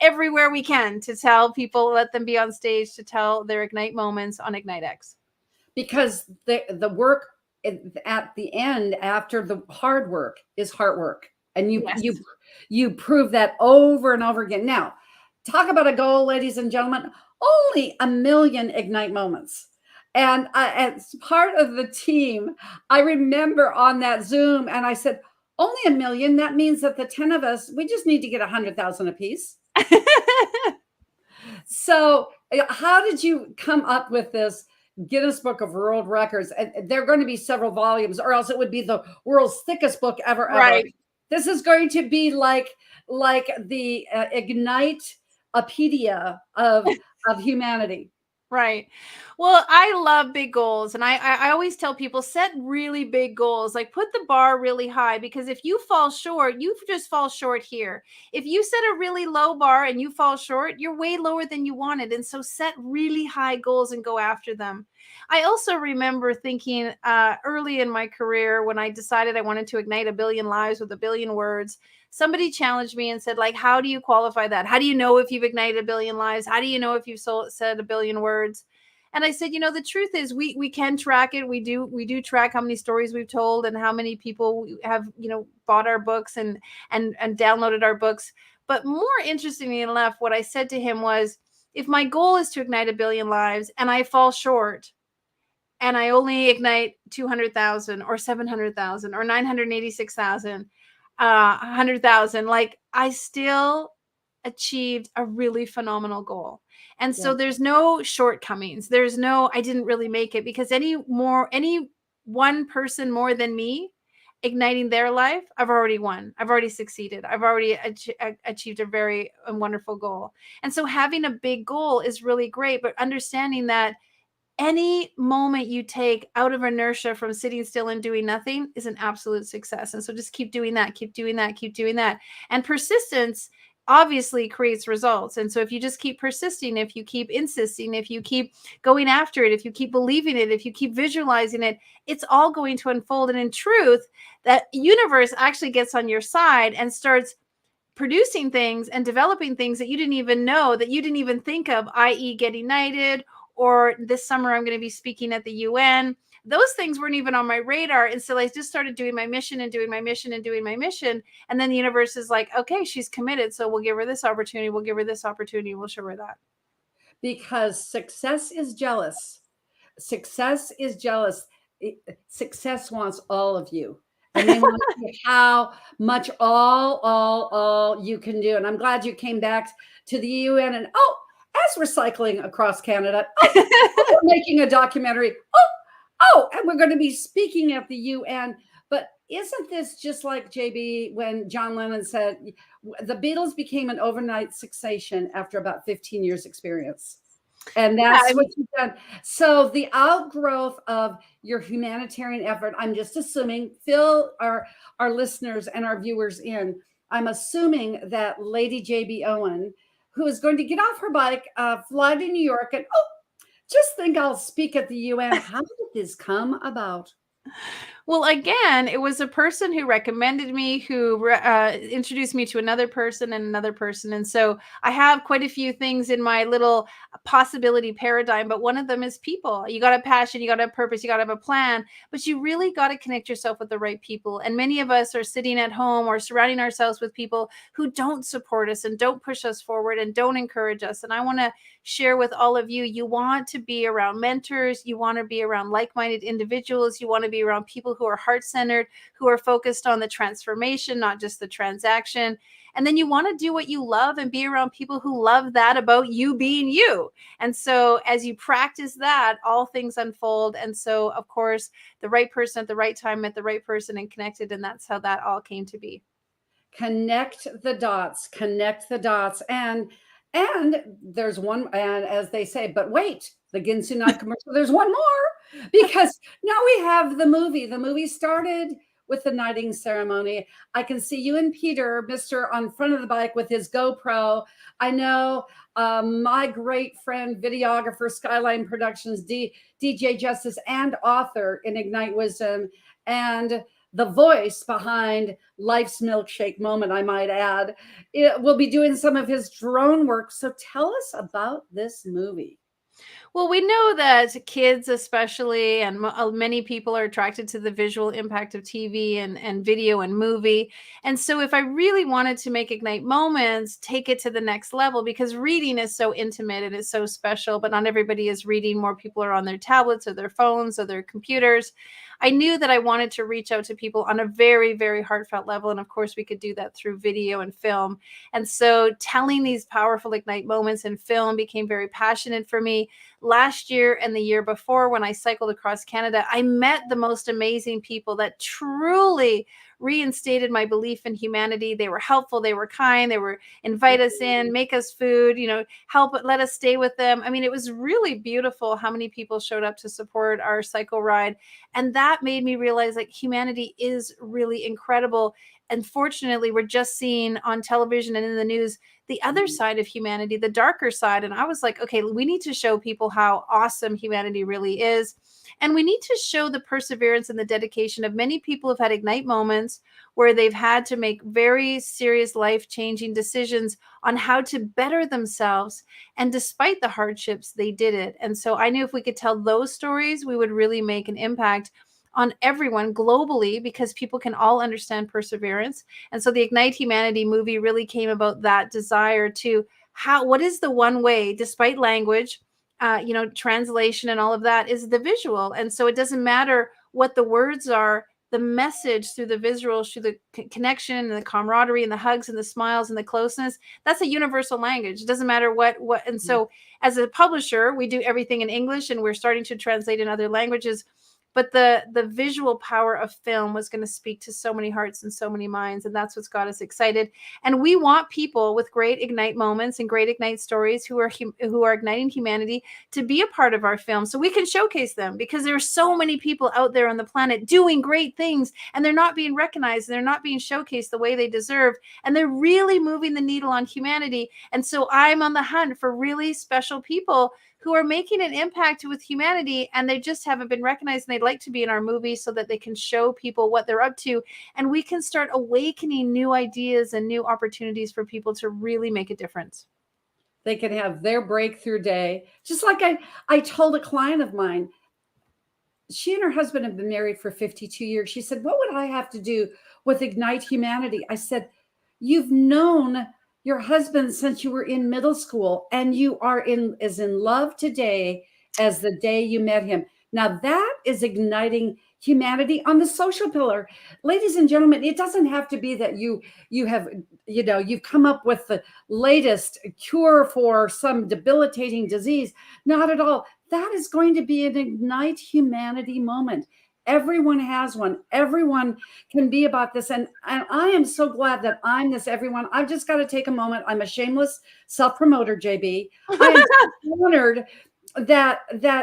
everywhere we can to tell people, let them be on stage to tell their Ignite moments on Ignite X. Because the work at the end, after the hard work, is hard work. And you prove that over and over again. Now, talk about a goal, ladies and gentlemen, only 1 million Ignite moments. And as part of the team, I remember on that Zoom, and I said, only 1 million. That means that the 10 of us, we just need to get 100,000 apiece. So how did you come up with this Guinness Book of World Records? And there are going to be several volumes, or else it would be the world's thickest book ever. Right. This is going to be like the Ignite-opedia of humanity. Right. Well, I love big goals. And I always tell people, set really big goals, like put the bar really high, because if you fall short, you just fall short here. If you set a really low bar and you fall short, you're way lower than you wanted. And so set really high goals and go after them. I also remember thinking early in my career when I decided I wanted to ignite 1 billion lives with 1 billion words, somebody challenged me and said, like, how do you qualify that? How do you know if you've ignited 1 billion lives? How do you know if you've said 1 billion words? And I said, the truth is we can track it. We do track how many stories we've told and how many people have, bought our books and downloaded our books. But more interestingly enough, what I said to him was, if my goal is to ignite 1 billion lives and I fall short, and I only ignite 200,000 or 700,000 or 986,000, 100,000, like I still achieved a really phenomenal goal. And so there's no shortcomings. There's no, I didn't really make it, because any one person more than me igniting their life, I've already won. I've already succeeded. I've already achieved a very wonderful goal. And so having a big goal is really great, but understanding that any moment you take out of inertia from sitting still and doing nothing is an absolute success. And so just keep doing that, keep doing that, keep doing that. And persistence obviously creates results. And so if you just keep persisting, if you keep insisting, if you keep going after it, if you keep believing it, if you keep visualizing it, it's all going to unfold. And in truth, that universe actually gets on your side and starts producing things and developing things that you didn't even know, that you didn't even think of, i.e. getting knighted, or this summer I'm going to be speaking at the UN. Those things weren't even on my radar. And so I just started doing my mission and doing my mission and doing my mission. And then the universe is like, okay, she's committed. So we'll give her this opportunity. We'll give her this opportunity. We'll show her that. Because success is jealous. Success is jealous. Success wants all of you. And they want to see how much all you can do. And I'm glad you came back to the UN. And as we're cycling across Canada, we're making a documentary. And we're going to be speaking at the UN. But isn't this just like JB when John Lennon said the Beatles became an overnight sensation after about 15 years experience? And that's what you've done. So the outgrowth of your humanitarian effort, I'm just assuming, fill our listeners and our viewers in. I'm assuming that Lady JB Owen, who is going to get off her bike, fly to New York, and just think I'll speak at the UN. How did this come about? Well, again, it was a person who recommended me, who introduced me to another person and another person. And so I have quite a few things in my little possibility paradigm, but one of them is people. You got a passion, you got a purpose, you got to have a plan, but you really got to connect yourself with the right people. And many of us are sitting at home or surrounding ourselves with people who don't support us and don't push us forward and don't encourage us. And I want to share with all of you, you want to be around mentors, you want to be around like-minded individuals, you want to be around people who are heart-centered, who are focused on the transformation, not just the transaction. And then you want to do what you love and be around people who love that about you being you. And so as you practice that, all things unfold. And so, of course, the right person at the right time met the right person and connected. And that's how that all came to be. Connect the dots, And there's one, and as they say, but wait, the Ginsu Night commercial, there's one more, because now we have the movie. The movie started with the knighting ceremony. I can see you and Peter, Mr. on front of the bike with his GoPro. I know my great friend, videographer, Skyline Productions, DJ Justice, and author in Ignite Wisdom, and the voice behind Life's Milkshake Moment, I might add, it will be doing some of his drone work. So tell us about this movie. Well, we know that kids especially, and many people are attracted to the visual impact of TV and video and movie. And so if I really wanted to make Ignite Moments, take it to the next level, because reading is so intimate and it's so special, but not everybody is reading. More people are on their tablets or their phones or their computers. I knew that I wanted to reach out to people on a very, very heartfelt level. And of course, we could do that through video and film. And so telling these powerful Ignite moments in film became very passionate for me. Last year and the year before, when I cycled across Canada, I met the most amazing people that truly reinstated my belief in humanity. They were helpful. They were kind. They were invite us in, make us food, help, let us stay with them. I mean, it was really beautiful how many people showed up to support our cycle ride. And that made me realize like humanity is really incredible. And fortunately, we're just seeing on television and in the news the other side of humanity, the darker side. And I was like, okay, we need to show people how awesome humanity really is. And we need to show the perseverance and the dedication of many people who've had Ignite moments where they've had to make very serious life-changing decisions on how to better themselves. And despite the hardships, they did it. And so I knew if we could tell those stories, we would really make an impact on everyone globally, because people can all understand perseverance. And so the Ignite Humanity movie really came about that desire to what is the one way, despite language, translation and all of that, is the visual. And so it doesn't matter what the words are, the message through the visuals, through the connection and the camaraderie and the hugs and the smiles and the closeness, that's a universal language. It doesn't matter what. And so as a publisher, we do everything in English, and we're starting to translate in other languages but the visual power of film was going to speak to so many hearts and so many minds, and that's what's got us excited. And we want people with great Ignite moments and great Ignite stories who are igniting humanity to be a part of our film, so we can showcase them, because there are so many people out there on the planet doing great things, and they're not being recognized, and they're not being showcased the way they deserve, and they're really moving the needle on humanity. And so I'm on the hunt for really special people who are making an impact with humanity, and they just haven't been recognized, and they'd like to be in our movie so that they can show people what they're up to, and we can start awakening new ideas and new opportunities for people to really make a difference. They can have their breakthrough day. Just like I told a client of mine, she and her husband have been married for 52 years. She said, what would I have to do with Ignite Humanity? I said, you've known your husband since you were in middle school, and you are as in love today as the day you met him. Now that is igniting humanity on the social pillar. Ladies and gentlemen, it doesn't have to be that you've come up with the latest cure for some debilitating disease. Not at all. That is going to be an Ignite Humanity moment. Everyone has one. Everyone can be about this. And I am so glad that I'm this everyone. I've just got to take a moment. I'm a shameless self-promoter, JB. I am honored that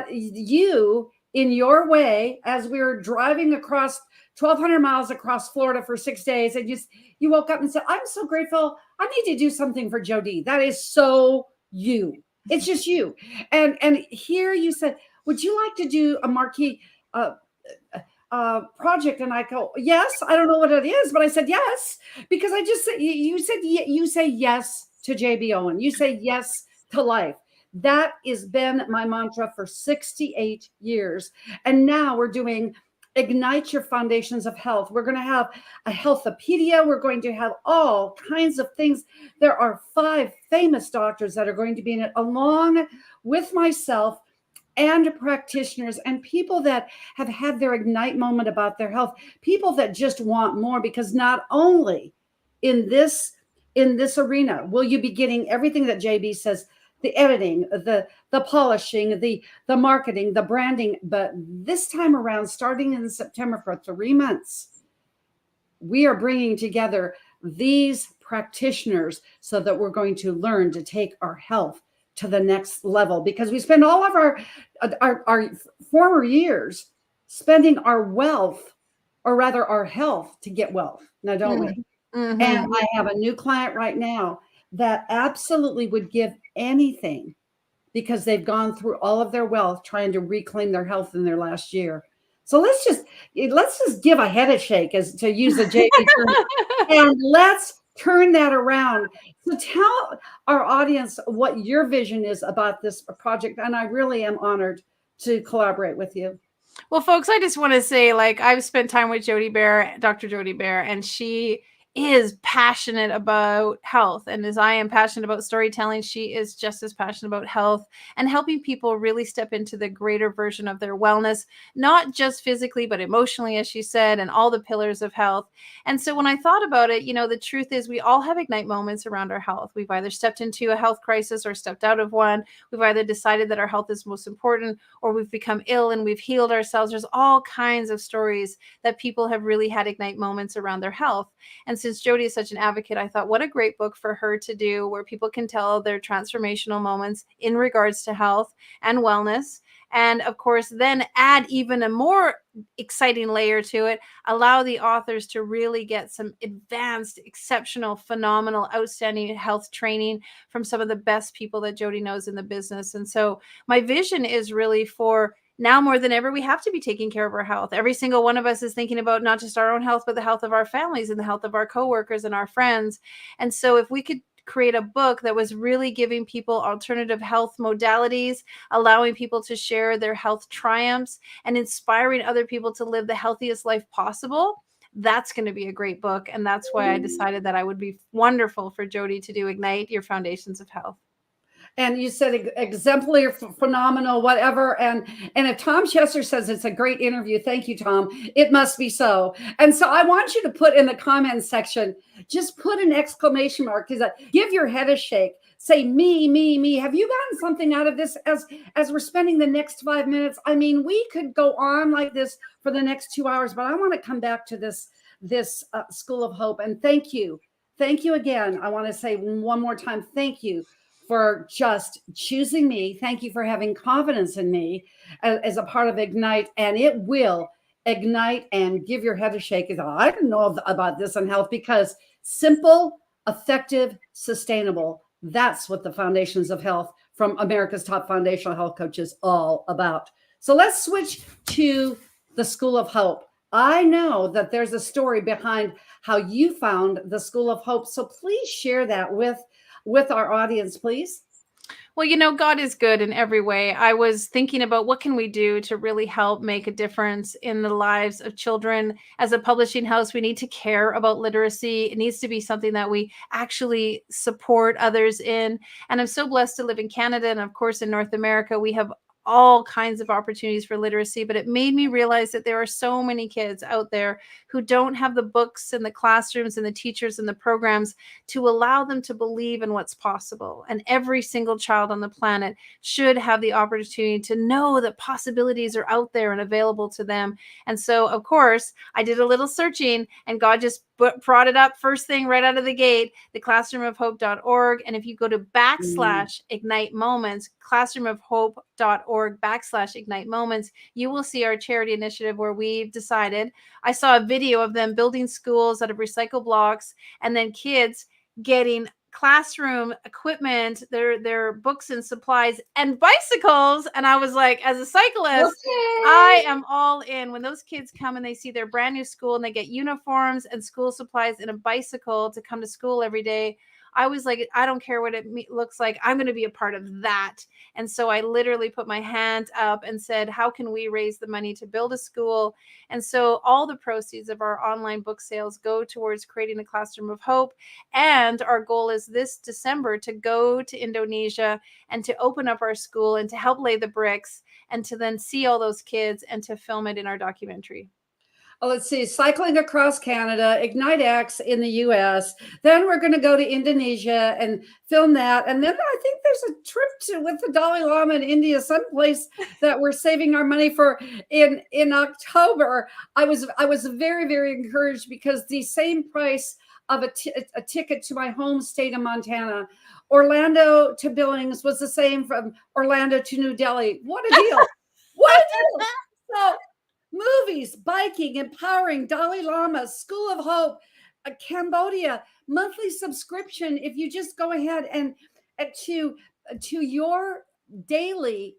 you, in your way, as we were driving across 1,200 miles across Florida for 6 days, and you woke up and said, I'm so grateful. I need to do something for Jody. That is so you. It's just you. And here you said, would you like to do a marquee project? And I go, yes. I don't know what it is, but I said yes, because I just said, you say yes to JB Owen. You say yes to life. That has been my mantra for 68 years. And now we're doing Ignite Your Foundations of Health. We're going to have a healthopedia. We're going to have all kinds of things. There are 5 famous doctors that are going to be in it, along with myself, and practitioners and people that have had their Ignite moment about their health, people that just want more, because not only in this arena will you be getting everything that JB says, the editing, the polishing, the marketing, the branding, but this time around, starting in September for 3 months, we are bringing together these practitioners so that we're going to learn to take our health to the next level, because we spend all of our former years spending our wealth, or rather our health, to get wealth. Now, don't we? Mm-hmm. And I have a new client right now that absolutely would give anything, because they've gone through all of their wealth trying to reclaim their health in their last year. So let's just give a head shake, as to use the JB term, and let's turn that around. So tell our audience what your vision is about this project. And I really am honored to collaborate with you. Well, folks, I just want to say, I've spent time with Dr. Jody Bear, and she is passionate about health. And as I am passionate about storytelling, she is just as passionate about health and helping people really step into the greater version of their wellness, not just physically, but emotionally, as she said, and all the pillars of health. And so when I thought about it, the truth is we all have Ignite moments around our health. We've either stepped into a health crisis or stepped out of one. We've either decided that our health is most important, or we've become ill and we've healed ourselves. There's all kinds of stories that people have really had Ignite moments around their health. And since Jody is such an advocate, I thought, what a great book for her to do, where people can tell their transformational moments in regards to health and wellness. And of course, then add even a more exciting layer to it, allow the authors to really get some advanced, exceptional, phenomenal, outstanding health training from some of the best people that Jody knows in the business. And so my vision is really for now more than ever, we have to be taking care of our health. Every single one of us is thinking about not just our own health, but the health of our families and the health of our coworkers and our friends. And so if we could create a book that was really giving people alternative health modalities, allowing people to share their health triumphs, and inspiring other people to live the healthiest life possible, that's going to be a great book. And that's why I decided that I would be wonderful for Jody to do Ignite Your Foundations of Health. And you said exemplary, phenomenal, whatever. And if Tom Chester says it's a great interview, thank you, Tom. It must be so. And so I want you to put in the comments section, just put an exclamation mark, because give your head a shake. say me. Have you gotten something out of this as we're spending the next 5 minutes? I mean, we could go on like this for the next 2 hours, but I want to come back to this School of Hope. And thank you again. I want to say one more time, thank you for just choosing me. Thank you for having confidence in me as a part of Ignite, and it will ignite and give your head a shake. I didn't know about this in health, because simple, effective, sustainable. That's what the Foundations of Health from America's top foundational health coaches all about. So let's switch to the School of Hope. I know that there's a story behind how you found the School of Hope. So please share that with our audience, please. Well, God is good in every way. I was thinking about what can we do to really help make a difference in the lives of children. As a publishing house, we need to care about literacy. It needs to be something that we actually support others in. And I'm so blessed to live in Canada. And of course, in North America, we have all kinds of opportunities for literacy, but it made me realize that there are so many kids out there who don't have the books and the classrooms and the teachers and the programs to allow them to believe in what's possible. And every single child on the planet should have the opportunity to know that possibilities are out there and available to them. And so, of course, I did a little searching, and God just brought it up first thing right out of the gate, the classroomofhope.org. And if you go to /Ignite Moments, classroomofhope.org /Ignite Moments, you will see our charity initiative where we've decided. I saw a video of them building schools out of recycled blocks, and then kids getting classroom equipment, their books and supplies and bicycles. And I was like, as a cyclist, I am all in. When those kids come and they see their brand new school and they get uniforms and school supplies and a bicycle to come to school every day, I was like, I don't care what it looks like. I'm going to be a part of that. And so I literally put my hand up and said, how can we raise the money to build a school? And so all the proceeds of our online book sales go towards creating a Classroom of Hope. And our goal is this December to go to Indonesia and to open up our school and to help lay the bricks and to then see all those kids and to film it in our documentary. Oh, let's see, cycling across Canada, Ignite X in the US. Then we're going to go to Indonesia and film that. And then I think there's a trip with the Dalai Lama in India, someplace that we're saving our money for in October. I was very, very encouraged, because the same price of a ticket to my home state of Montana, Orlando to Billings, was the same from Orlando to New Delhi. What a deal. What a deal. So, movies, biking, empowering, Dalai Lama, School of Hope, Cambodia, monthly subscription. If you just go ahead and to your daily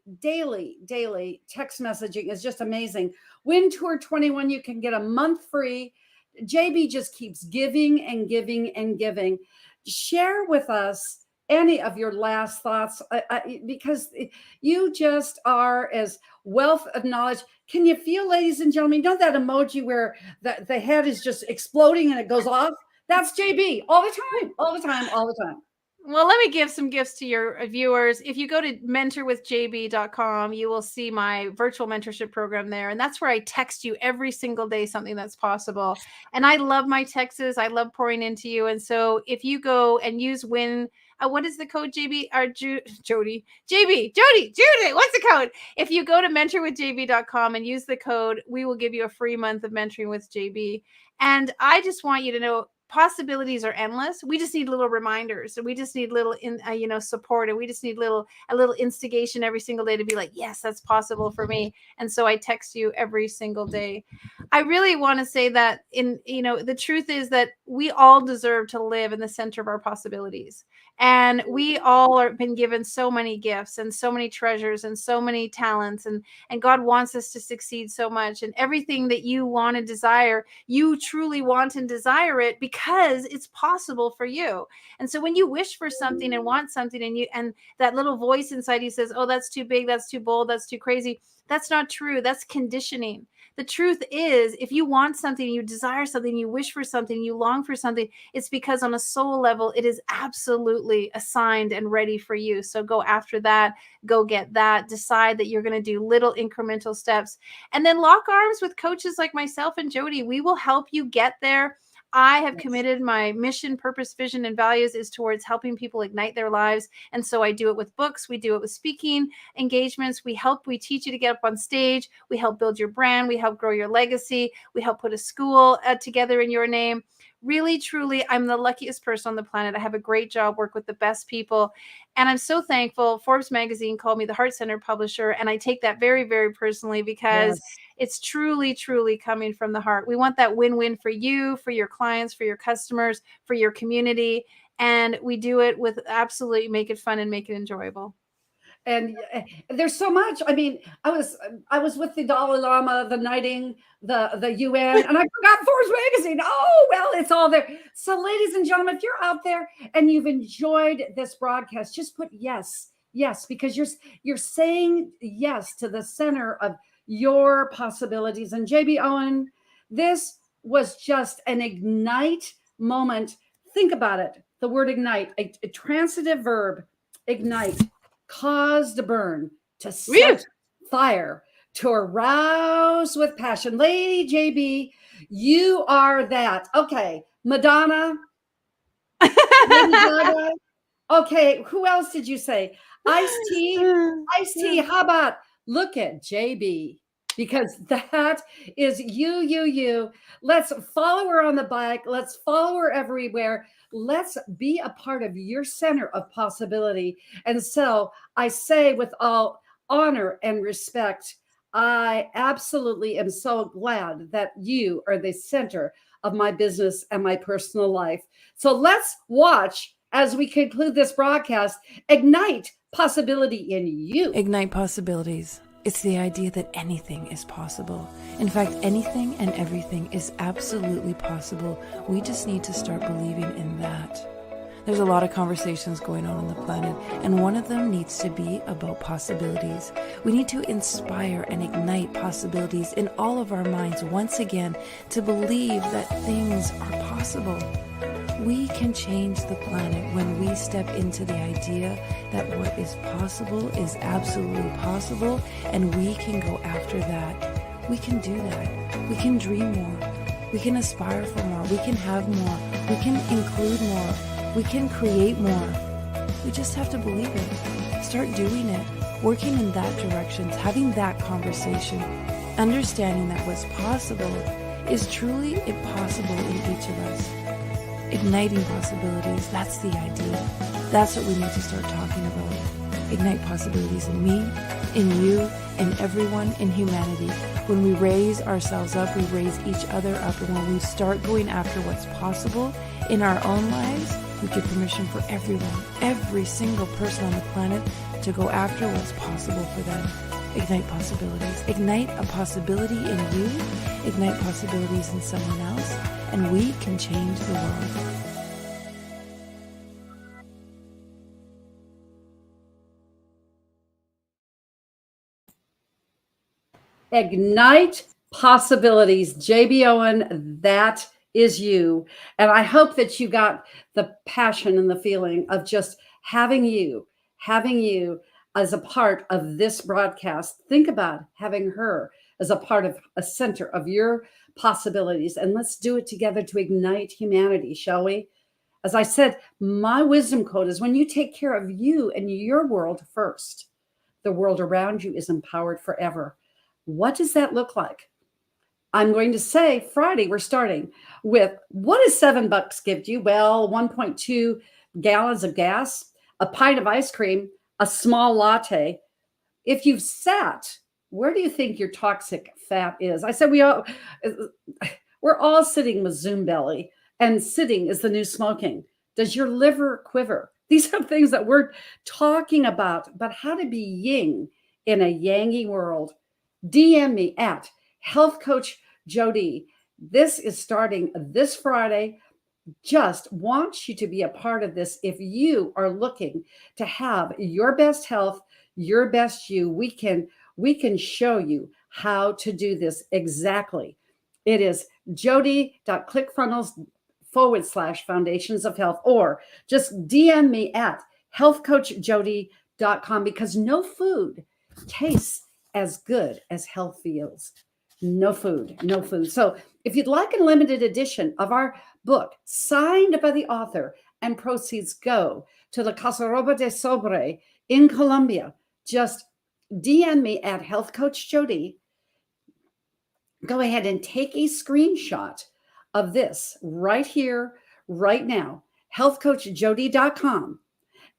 text messaging is just amazing. Win Tour 21, you can get a month free. JB just keeps giving and giving and giving. Share with us any of your last thoughts, because you just are as wealth of knowledge. Can you feel, ladies and gentlemen, that emoji where the head is just exploding and it goes off? That's JB all the time. Well, let me give some gifts to your viewers. If you go to mentorwithjb.com, you will see my virtual mentorship program there. And that's where I text you every single day something that's possible. And I love my texts. I love pouring into you. And so if you go and use what is the code, JB? Or Jody, what's the code? If you go to mentorwithjb.com and use the code, we will give you a free month of mentoring with JB. And I just want you to know, possibilities are endless. We just need little reminders, and we just need little support, and we just need a little instigation every single day to be like, yes, that's possible for me. And so I text you every single day. I really want to say that the truth is that we all deserve to live in the center of our possibilities. And we all are been given so many gifts and so many treasures and so many talents, and God wants us to succeed so much. And everything that you want and desire, you truly want and desire it because it's possible for you. And so when you wish for something and want something, and that little voice inside you says, oh, that's too big, that's too bold, that's too crazy, that's not true. That's conditioning. The truth is, if you want something, you desire something, you wish for something, you long for something, it's because on a soul level, it is absolutely assigned and ready for you. So go after that, go get that, decide that you're going to do little incremental steps, and then lock arms with coaches like myself and Jody. We will help you get there. I have committed my mission, purpose, vision, and values is towards helping people ignite their lives. And so I do it with books. We do it with speaking engagements. We teach you to get up on stage. We help build your brand. We help grow your legacy. We help put a school together in your name. Really, truly, I'm the luckiest person on the planet. I have a great job, work with the best people. And I'm so thankful. Forbes magazine called me the Heart Center publisher. And I take that very, very personally because it's truly, truly coming from the heart. We want that win-win for you, for your clients, for your customers, for your community. And we do it with absolutely make it fun and make it enjoyable. And there's so much. I mean, I was with the Dalai Lama, the knighting, the UN, and I forgot Forbes magazine. Oh, well, it's all there. So, ladies and gentlemen, if you're out there and you've enjoyed this broadcast, just put yes, because you're saying yes to the center of your possibilities. And JB Owen, this was just an ignite moment. Think about it. The word ignite, a transitive verb, ignite. Cause to burn, to set fire, to arouse with passion. Lady JB, you are that. Okay, Madonna. Okay, who else did you say? Iced tea. How about look at JB? Because that is you. Let's follow her on the bike. Let's follow her everywhere. Let's be a part of your center of possibility. And so I say with all honor and respect, I absolutely am so glad that you are the center of my business and my personal life. So let's watch as we conclude this broadcast, ignite possibility in you. Ignite possibilities. It's the idea that anything is possible. In fact, anything and everything is absolutely possible. We just need to start believing in that. There's a lot of conversations going on the planet, and one of them needs to be about possibilities. We need to inspire and ignite possibilities in all of our minds once again to believe that things are possible. We can change the planet when we step into the idea that what is possible is absolutely possible, and we can go after that. We can do that. We can dream more. We can aspire for more. We can have more. We can include more. We can create more. We just have to believe it. Start doing it. Working in that direction. Having that conversation. Understanding that what's possible is truly impossible in each of us. Igniting possibilities, that's the idea. That's what we need to start talking about. Ignite possibilities in me, in you, in everyone, in humanity. When we raise ourselves up, we raise each other up. And when we start going after what's possible in our own lives, we give permission for everyone, every single person on the planet to go after what's possible for them. Ignite possibilities. Ignite a possibility in you. Ignite possibilities in someone else. And we can change the world. Ignite possibilities. JB Owen, that is you. And I hope that you got the passion and the feeling of just having you as a part of this broadcast. Think about having her as a part of a center of your possibilities. And let's do it together to ignite humanity, shall we? As I said, my wisdom code is when you take care of you and your world first, the world around you is empowered forever. What does that look like? I'm going to say Friday, we're starting with what does $7 give you? Well, 1.2 gallons of gas, a pint of ice cream, a small latte. If you've sat, where do you think your toxic fat is? I said we're all sitting with Zoom belly, and sitting is the new smoking. Does your liver quiver? These are things that we're talking about how to be yin in a yangy world. DM me at Health Coach Jody. This is starting this Friday. Just want you to be a part of this. If you are looking to have your best health, your best you, we can show you how to do this exactly. It is jody.clickfunnels/foundations of health, or just DM me at healthcoachjody.com, because no food tastes as good as health feels. No food. So If you'd like a limited edition of our book signed by the author and proceeds go to the Casa Roba de Sobre in Colombia, just DM me at Health Coach Jody. Go ahead and take a screenshot of this right here, right now, healthcoachjody.com.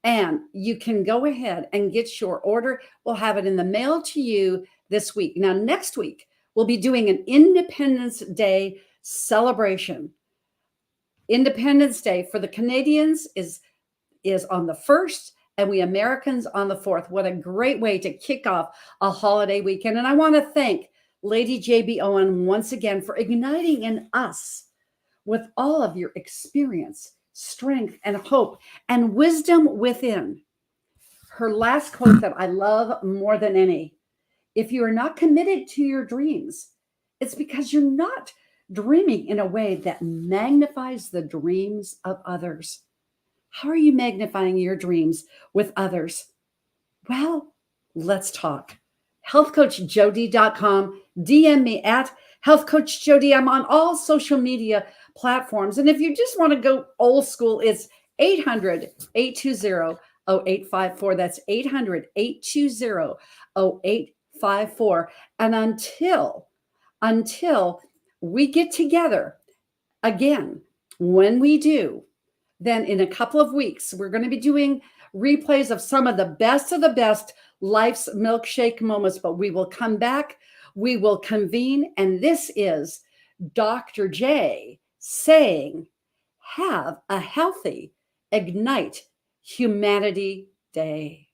And you can go ahead and get your order. We'll have it in the mail to you this week. Now, next week, we'll be doing an Independence Day celebration. Independence Day for the Canadians is on the 1st, and we Americans on the 4th. What a great way to kick off a holiday weekend. And I want to thank Lady JB Owen once again for igniting in us with all of your experience, strength, and hope, and wisdom within. Her last quote that I love more than any: if you are not committed to your dreams, it's because you're not dreaming in a way that magnifies the dreams of others. How are you magnifying your dreams with others? Well, let's talk. healthcoachjody.com. DM me at Health Coach Jody. I'm on all social media platforms. And if you just want to go old school, it's 800-820-0854. That's 800-820-0854. And until we get together again, when we do, then in a couple of weeks, we're going to be doing replays of some of the best life's milkshake moments. But we will come back, we will convene, and this is Dr. J saying, have a healthy Ignite Humanity Day.